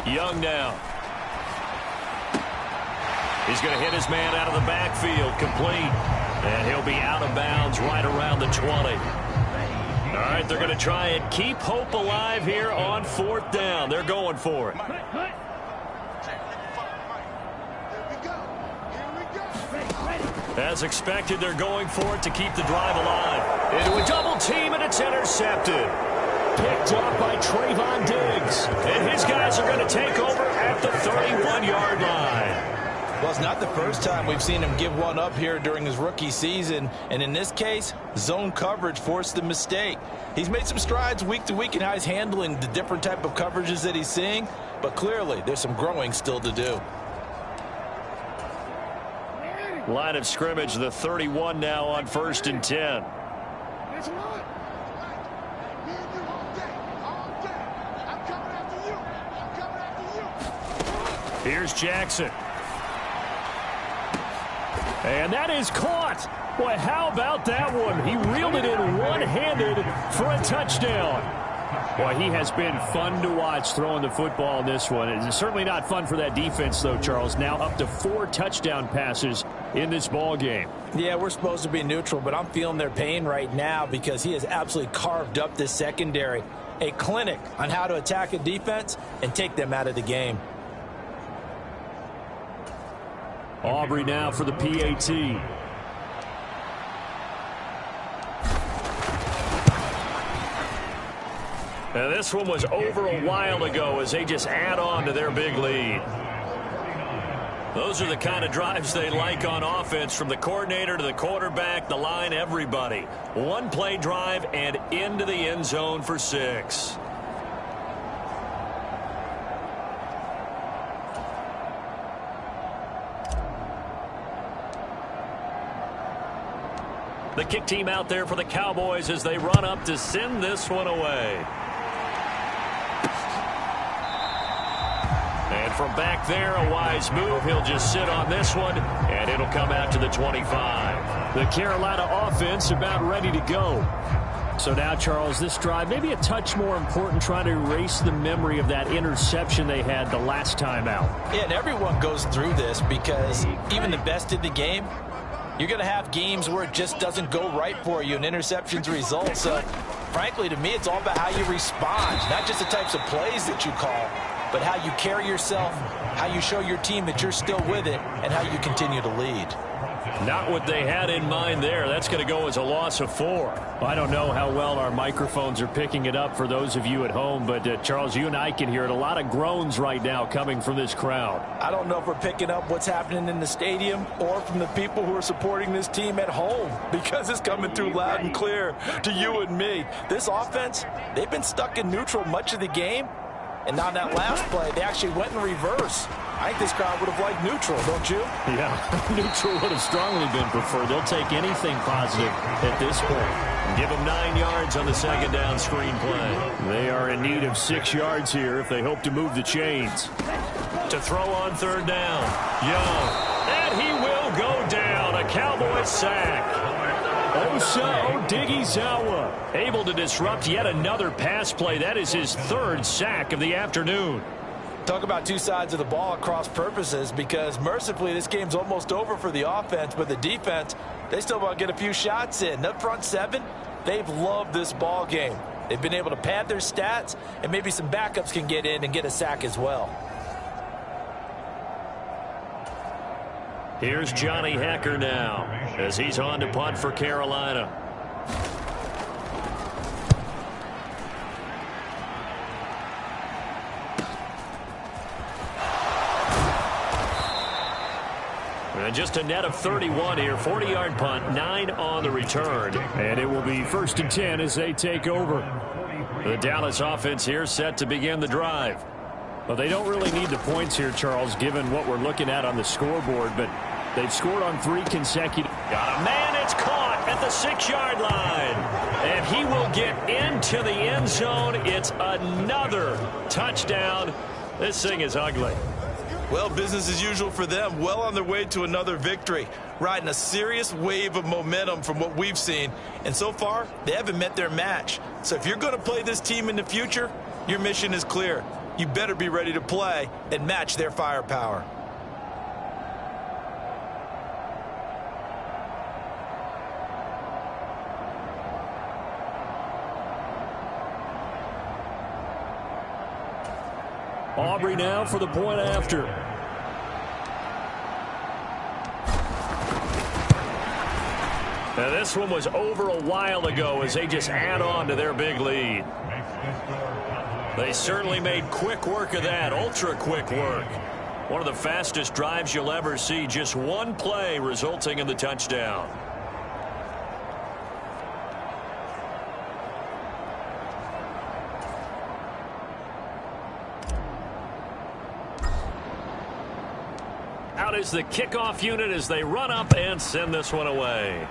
S6: Young now. He's going to hit his man out of the backfield, complete. And he'll be out of bounds right around the 20. All right, they're going to try and keep hope alive here on 4th down. They're going for it. As expected, they're going for it to keep the drive alive. Into a double team, and it's intercepted. Picked up by Trayvon Diggs. And his guys are going to take over at the 31-yard line.
S5: Well, it's not the first time we've seen him give one up here during his rookie season. And in this case, zone coverage forced the mistake. He's made some strides week to week in how he's handling the different type of coverages that he's seeing. But clearly, there's some growing still to do.
S6: Line of scrimmage, the 31 now on 1st and 10. Here's Jackson. And that is caught. Boy, how about that one? He reeled it in one-handed for a touchdown. Boy, he has been fun to watch throwing the football in this one. It's certainly not fun for that defense, though, Charles. Now up to 4 touchdown passes in this ball game.
S5: Yeah, we're supposed to be neutral, but I'm feeling their pain right now because he has absolutely carved up this secondary. a clinic on how to attack a defense and take them out of the game.
S6: Aubrey now for the PAT. Now this one was over a while ago as they just add on to their big lead. Those are the kind of drives they like on offense, from the coordinator to the quarterback, the line, everybody. One play drive and into the end zone for 6. The kick team out there for the Cowboys as they run up to send this one away. And from back there, a wise move. He'll just sit on this one, and it'll come out to the 25. The Carolina offense about ready to go. So now, Charles, this drive maybe a touch more important, trying to erase the memory of that interception they had the last time out.
S5: Yeah, and everyone goes through this because even the best in the game, you're going to have games where it just doesn't go right for you and interceptions result. So, frankly, to me, it's all about how you respond, not just the types of plays that you call, but how you carry yourself, how you show your team that you're still with it, and how you continue to lead.
S6: Not what they had in mind there. That's going to go as a loss of 4. I don't know how well our microphones are picking it up for those of you at home, but Charles, you and I can hear it. A lot of groans right now coming from this crowd.
S5: I don't know if we're picking up what's happening in the stadium or from the people who are supporting this team at home, because it's coming through loud and clear to you and me. This offense, they've been stuck in neutral much of the game, and on that last play, they actually went in reverse. I think this crowd would have liked neutral, don't you?
S6: Yeah, neutral would have strongly been preferred. They'll take anything positive at this point. Give them 9 yards on the second down screen play. They are in need of 6 yards here if they hope to move the chains. To throw on third down, Young. And he will go down. A Cowboys sack. Osa Odighizuwa able to disrupt yet another pass play. That is his 3rd sack of the afternoon.
S5: Talk about two sides of the ball at cross purposes, because mercifully this game's almost over for the offense, but the defense, they still want to get a few shots in. The front 7, they've loved this ball game. They've been able to pad their stats, and maybe some backups can get in and get a sack as well.
S6: Here's Johnny Hecker now as he's on to punt for Carolina. And just a net of 31 here. 40-yard punt, 9 on the return. And it will be 1st and 10 as they take over. The Dallas offense here set to begin the drive. Well, they don't really need the points here, Charles, given what we're looking at on the scoreboard, but they've scored on 3 consecutive. Got a man, it's caught at the 6-yard line. And he will get into the end zone. It's another touchdown. This thing is ugly.
S5: Well, business as usual for them. Well on their way to another victory. Riding a serious wave of momentum from what we've seen. And so far, they haven't met their match. So if you're going to play this team in the future, your mission is clear. You better be ready to play and match their firepower.
S6: Aubrey now for the point after. Now this one was over a while ago as they just add on to their big lead. They certainly made quick work of that, ultra quick work. One of the fastest drives you'll ever see, just one play resulting in the touchdown. Out is the kickoff unit as they run up and send this one away.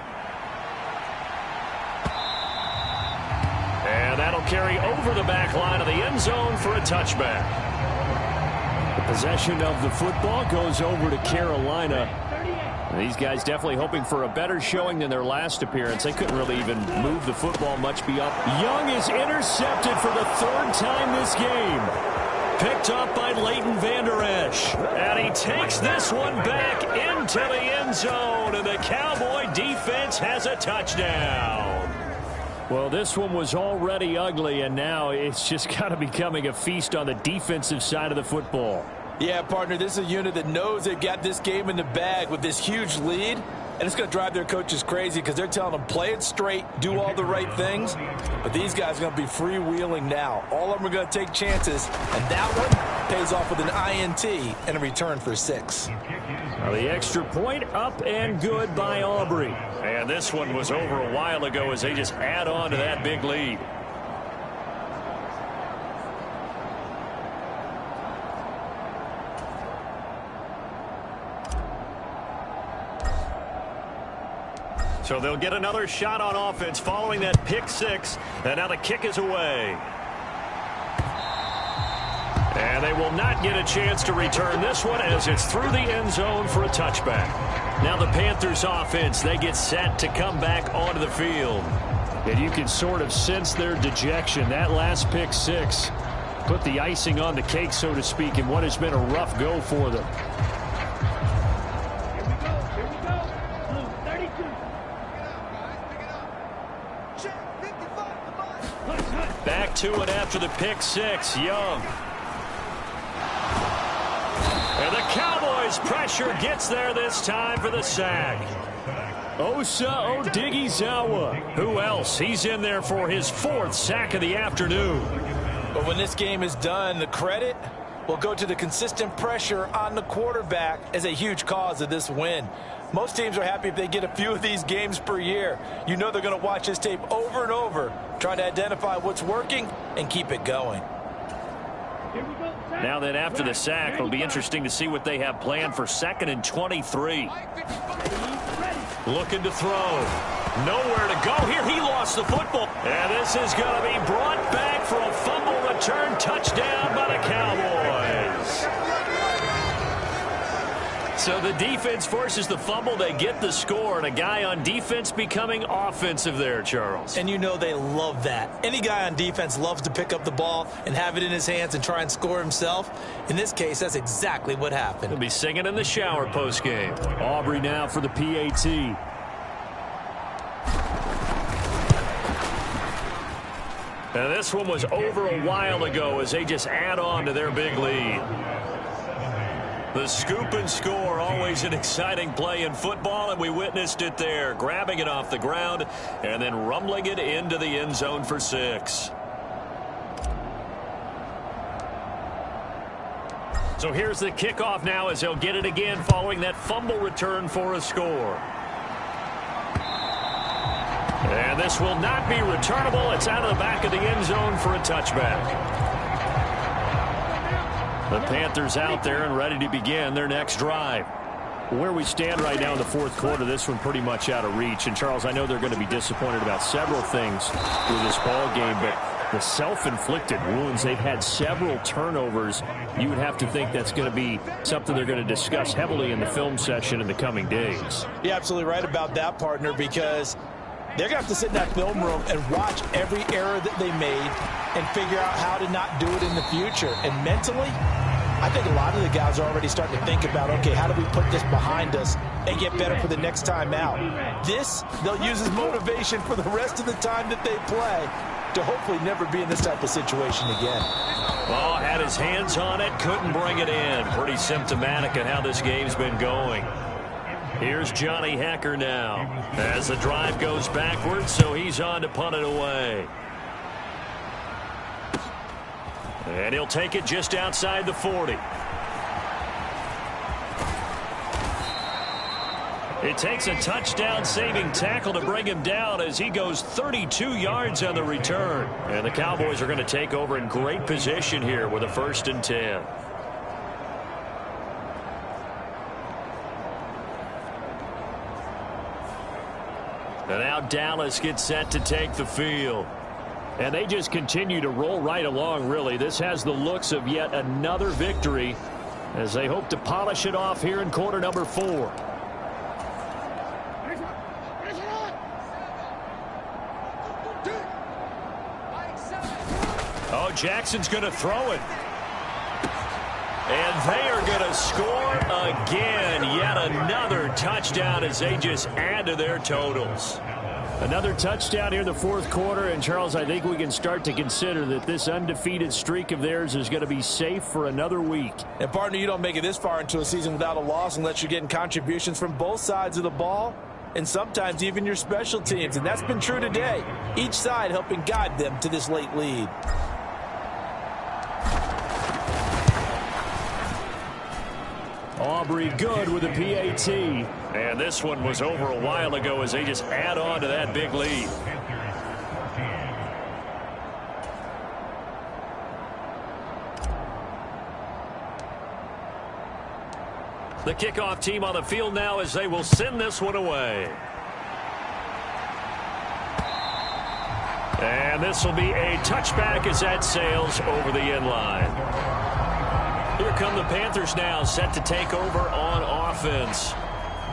S6: And that'll carry over the back line of the end zone for a touchback. The possession of the football goes over to Carolina. And these guys definitely hoping for a better showing than their last appearance. They couldn't really even move the football much beyond. Young is intercepted for the 3rd time this game. Picked up by Leighton Vander Esch. And he takes this one back into the end zone. And the Cowboy defense has a touchdown. Well, this one was already ugly, and now it's just kind of becoming a feast on the defensive side of the football.
S5: Yeah, partner, this is a unit that knows they've got this game in the bag with this huge lead, and it's going to drive their coaches crazy because they're telling them play it straight, do all the right things, but these guys are going to be freewheeling now. All of them are going to take chances, and that one pays off with an INT and a return for 6.
S6: Now the extra point up and good by Aubrey.
S4: And this one was over a while ago as they just add on to that big lead. So they'll get another shot on offense following that pick 6. And now the kick is away. And they will not get a chance to return this one as it's through the end zone for a touchback. Now the Panthers offense, they get set to come back onto the field.
S6: And you can sort of sense their dejection. That last pick 6 put the icing on the cake, so to speak, in what has been a rough go for them.
S8: Here we go. Blue 32.
S6: Back to it after the pick 6. Young. And the Cowboys pressure gets there this time for the sack. Osa Odighizuwa. Who else? He's in there for his 4th sack of the afternoon.
S5: But when this game is done, the credit will go to the consistent pressure on the quarterback as a huge cause of this win. Most teams are happy if they get a few of these games per year. You know they're going to watch this tape over and over, trying to identify what's working and keep it going.
S6: Now then, after the sack, it'll be interesting to see what they have planned for 2nd and 23. Looking to throw. Nowhere to go here. He lost the football. And this is going to be brought back for a fumble return touchdown by the Cowboys. So the defense forces the fumble. They get the score, and a guy on defense becoming offensive there, Charles.
S5: And you know they love that. Any guy on defense loves to pick up the ball and have it in his hands and try and score himself. In this case, that's exactly what happened.
S6: He'll be singing in the shower postgame. Aubrey now for the PAT. And this one was over a while ago as they just add on to their big lead. The scoop and score, always an exciting play in football, and we witnessed it there, grabbing it off the ground and then rumbling it into the end zone for 6. So here's the kickoff now as they'll get it again following that fumble return for a score. And this will not be returnable. It's out of the back of the end zone for a touchback. The Panthers out there and ready to begin their next drive. Where we stand right now in the 4th quarter, this one pretty much out of reach. And, Charles, I know they're going to be disappointed about several things with this ball game, but the self-inflicted wounds, they've had several turnovers. You would have to think that's going to be something they're going to discuss heavily in the film session in the coming days.
S5: You're absolutely right about that, partner, because they're going to have to sit in that film room and watch every error that they made and figure out how to not do it in the future. And mentally, I think a lot of the guys are already starting to think about, okay, how do we put this behind us and get better for the next time out? This, they'll use as motivation for the rest of the time that they play to hopefully never be in this type of situation again.
S6: Oh, had his hands on it, couldn't bring it in. Pretty symptomatic of how this game's been going. Here's Johnny Hekker now as the drive goes backwards, so he's on to punt it away. And he'll take it just outside the 40. It takes a touchdown-saving tackle to bring him down as he goes 32 yards on the return. And the Cowboys are going to take over in great position here with a 1st and 10. And now Dallas gets set to take the field. And they just continue to roll right along, really. This has the looks of yet another victory as they hope to polish it off here in quarter number 4. Oh, Jackson's going to throw it. And they are going to score again. Yet another touchdown as they just add to their totals. Another touchdown here in the fourth quarter. And, Charles, I think we can start to consider that this undefeated streak of theirs is going to be safe for another week.
S5: And, partner, you don't make it this far into a season without a loss unless you're getting contributions from both sides of the ball and sometimes even your special teams. And that's been true today. Each side helping guide them to this late lead.
S6: Aubrey good with a PAT.
S4: And this one was over a while ago as they just add on to that big lead. The kickoff team on the field now as they will send this one away. And this will be a touchback as that sails over the end line. Here come the Panthers now, set to take over on offense.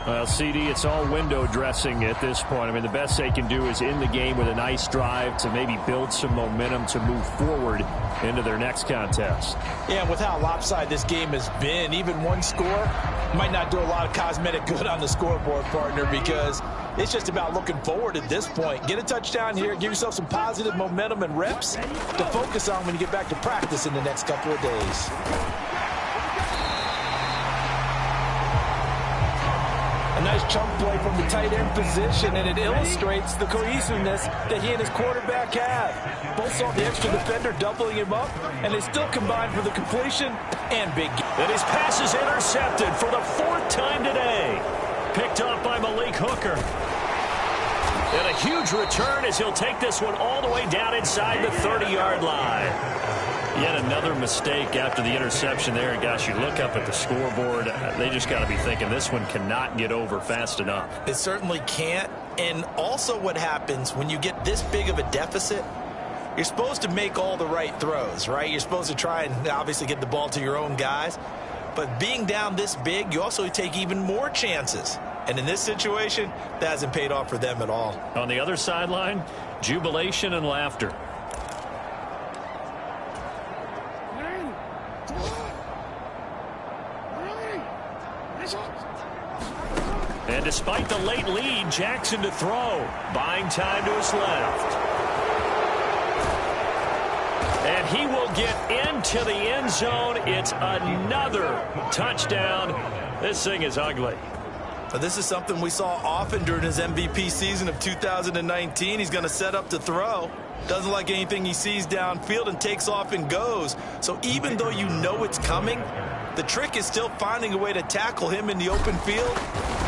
S6: Well, CD, it's all window dressing at this point. I mean, the best they can do is in the game with a nice drive to maybe build some momentum to move forward into their next contest.
S5: Yeah, with how lopsided this game has been, even one score might not do a lot of cosmetic good on the scoreboard, partner, because it's just about looking forward at this point. Get a touchdown here, give yourself some positive momentum and reps to focus on when you get back to practice in the next couple of days. A nice chunk play from the tight end position, and it illustrates the cohesiveness that he and his quarterback have. Both saw the extra defender doubling him up, and they still combined for the completion and big game.
S4: And his pass is intercepted for the fourth time today. Picked up by Malik Hooker. And a huge return as he'll take this one all the way down inside the 30-yard line. Yet another mistake after the interception there. And gosh, you look up at the scoreboard, they just got to be thinking this one cannot get over fast enough.
S5: It certainly can't. And also what happens when you get this big of a deficit, you're supposed to make all the right throws, right? You're supposed to try and obviously get the ball to your own guys. But being down this big, you also take even more chances. And in this situation, that hasn't paid off for them at all.
S4: On the other sideline, jubilation and laughter. And despite the late lead, Jackson to throw. Buying time to his left. And he will get into the end zone. It's another touchdown. This thing is ugly.
S5: But this is something we saw often during his MVP season of 2019. He's going to set up to throw. Doesn't like anything he sees downfield and takes off and goes. So even though you know it's coming, the trick is still finding a way to tackle him in the open field.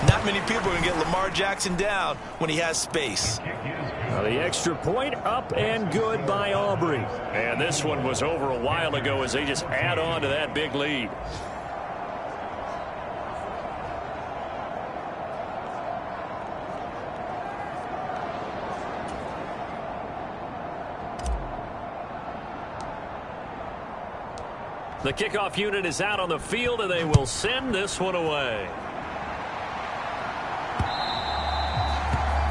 S5: Not many people are going to get Lamar Jackson down when he has space.
S6: The extra point up and good by Aubrey.
S4: And this one was over a while ago as they just add on to that big lead. The kickoff unit is out on the field, and they will send this one away.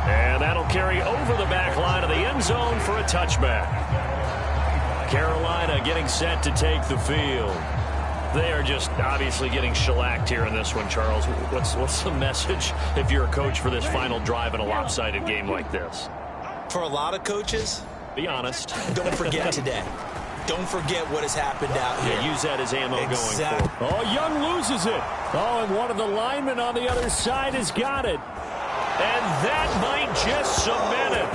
S4: And that'll carry over the back line of the end zone for a touchback. Carolina getting set to take the field. They are just obviously getting shellacked here in this one, Charles. What's the message if you're a coach for this final drive in a lopsided game like this?
S5: For a lot of coaches,
S4: be honest.
S5: Don't forget today. Don't forget what has happened out here.
S4: Yeah, use that as ammo going forward.
S6: Oh, Young loses it. Oh, and one of the linemen on the other side has got it.
S4: And that might just cement it.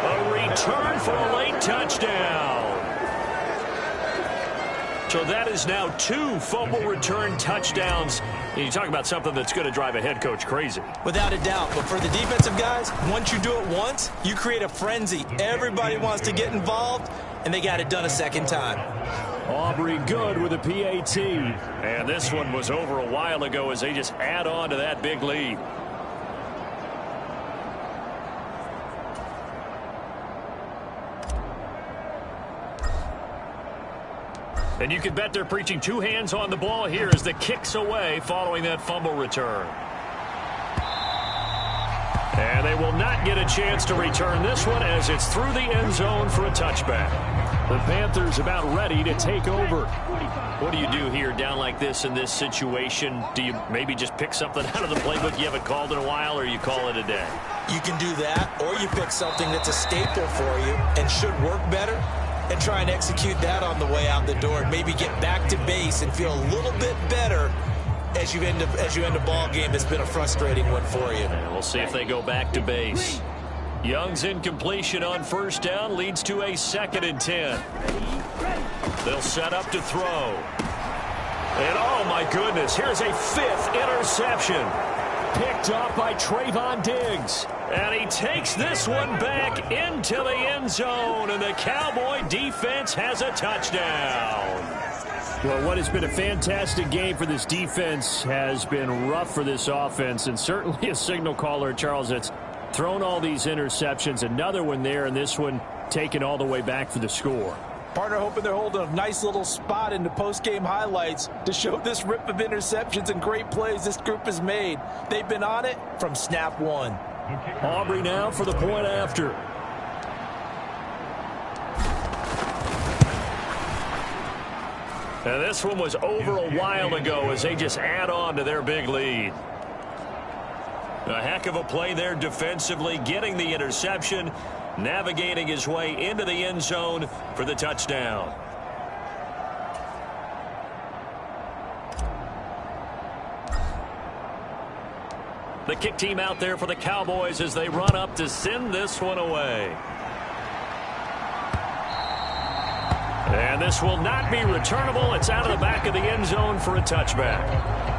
S4: A return for a late touchdown. So that is now 2 fumble return touchdowns. And you talk about something that's going to drive a head coach crazy.
S5: Without a doubt. But for the defensive guys, once you do it once, you create a frenzy. Everybody wants to get involved, and they got it done a second time.
S6: Aubrey good with a PAT.
S4: And this one was over a while ago as they just add on to that big lead. And you can bet they're preaching 2 hands on the ball here as the kick's away following that fumble return. And they will not get a chance to return this one as it's through the end zone for a touchback.
S6: The Panthers about ready to take over. What do you do here down like this in this situation? Do you maybe just pick something out of the playbook you haven't called in a while, or you call it a day?
S5: You can do that, or you pick something that's a staple for you and should work better and try and execute that on the way out the door and maybe get back to base and feel a little bit better as you end a ball game that's been a frustrating one for you.
S6: And we'll see if they go back to base. Young's incompletion on first down leads to a 2nd and 10. They'll set up to throw. And oh my goodness, here's a 5th interception. Picked up by Trayvon Diggs. And he takes this one back into the end zone. And the Cowboy defense has a touchdown. Well, what has been a fantastic game for this defense has been rough for this offense. And certainly a signal caller, Charles, that's thrown all these interceptions. Another one there, and this one taken all the way back for the score.
S5: Partner hoping they're holding a nice little spot in the post-game highlights to show this rip of interceptions and great plays this group has made. They've been on it from snap one.
S6: Aubrey now for the point after. And this one was over a while ago as they just add on to their big lead. A heck of a play there defensively, getting the interception, navigating his way into the end zone for the touchdown. The kick team out there for the Cowboys as they run up to send this one away. And this will not be returnable. It's out of the back of the end zone for a touchback.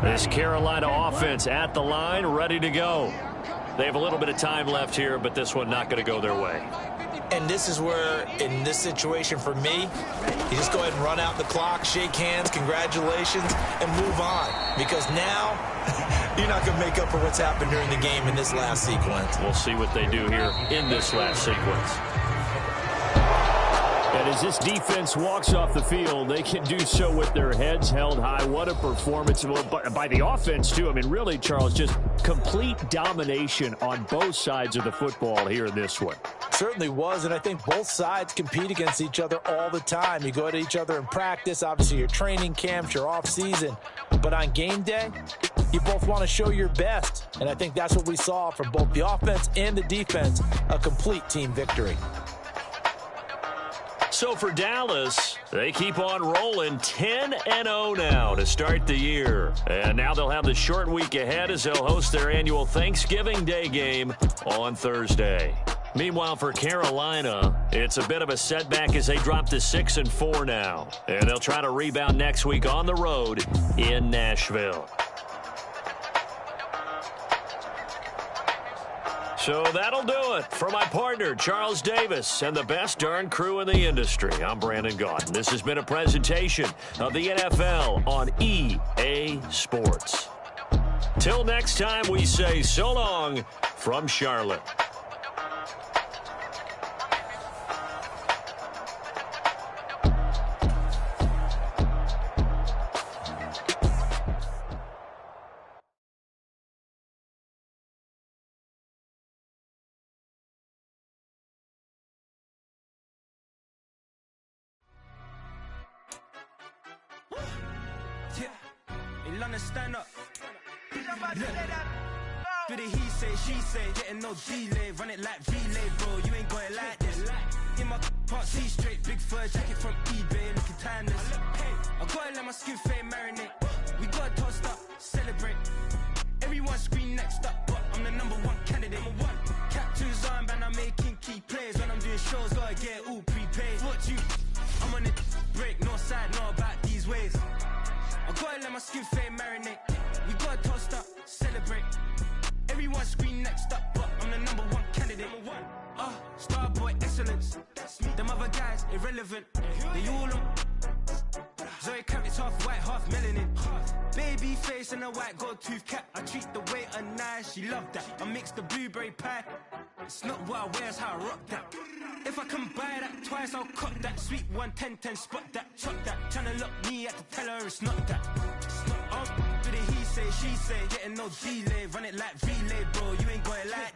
S6: This Carolina offense at the line, ready to go. They have a little bit of time left here, but this one not going to go their way.
S5: And this is where, in this situation for me, you just go ahead and run out the clock, shake hands, congratulations, and move on. Because now, you're not going to make up for what's happened during the game in this last sequence.
S6: We'll see what they do here in this last sequence. And as this defense walks off the field, they can do so with their heads held high. What a performance by the offense, too. I mean, really, Charles, just complete domination on both sides of the football here in this one.
S5: Certainly was, and I think both sides compete against each other all the time. You go at each other in practice, obviously your training camps, your off-season. But on game day, you both want to show your best. And I think that's what we saw from both the offense and the defense, a complete team victory.
S6: So for Dallas, they keep on rolling 10-0 now to start the year. And now they'll have the short week ahead as they'll host their annual Thanksgiving Day game on Thursday. Meanwhile, for Carolina, it's a bit of a setback as they drop to 6-4 now. And they'll try to rebound next week on the road in Nashville. So that'll do it for my partner, Charles Davis, and the best darn crew in the industry. I'm Brandon Gaudin. This has been a presentation of the NFL on EA Sports. Till next time, we say so long from Charlotte.
S2: Stand up. Do the he say, she say, getting no delay, run it like relay, bro. You ain't got it like this. In my can't see straight, big fur jacket from eBay, looking timeless. I gotta let my skin fade marinate. We gotta toast up, celebrate. Everyone scream next up, but I'm the #1 candidate. Captures on, man, I'm making key plays. When I'm doing shows, gotta get all prepaid. What you? I'm on it, break, no side, no about these ways. I gotta let my skin fade marinate. We gotta toast up, celebrate. Everyone scream next up, but I'm the #1 candidate. Starboy excellence. Them other guys irrelevant. They all on. Zoe Kravitz half white, half melanin. Baby face and a white gold tooth cap. I treat the waiter nice, she love that. I mix the blueberry pie. It's not what I wear, it's how I rock that. If I can buy that twice, I'll cut that. Sweet 110, spot that, chop that. Tryna lock me, I have to tell her it's not that. Do the he say, she say, getting no delay, run it like relay, bro. You ain't got it like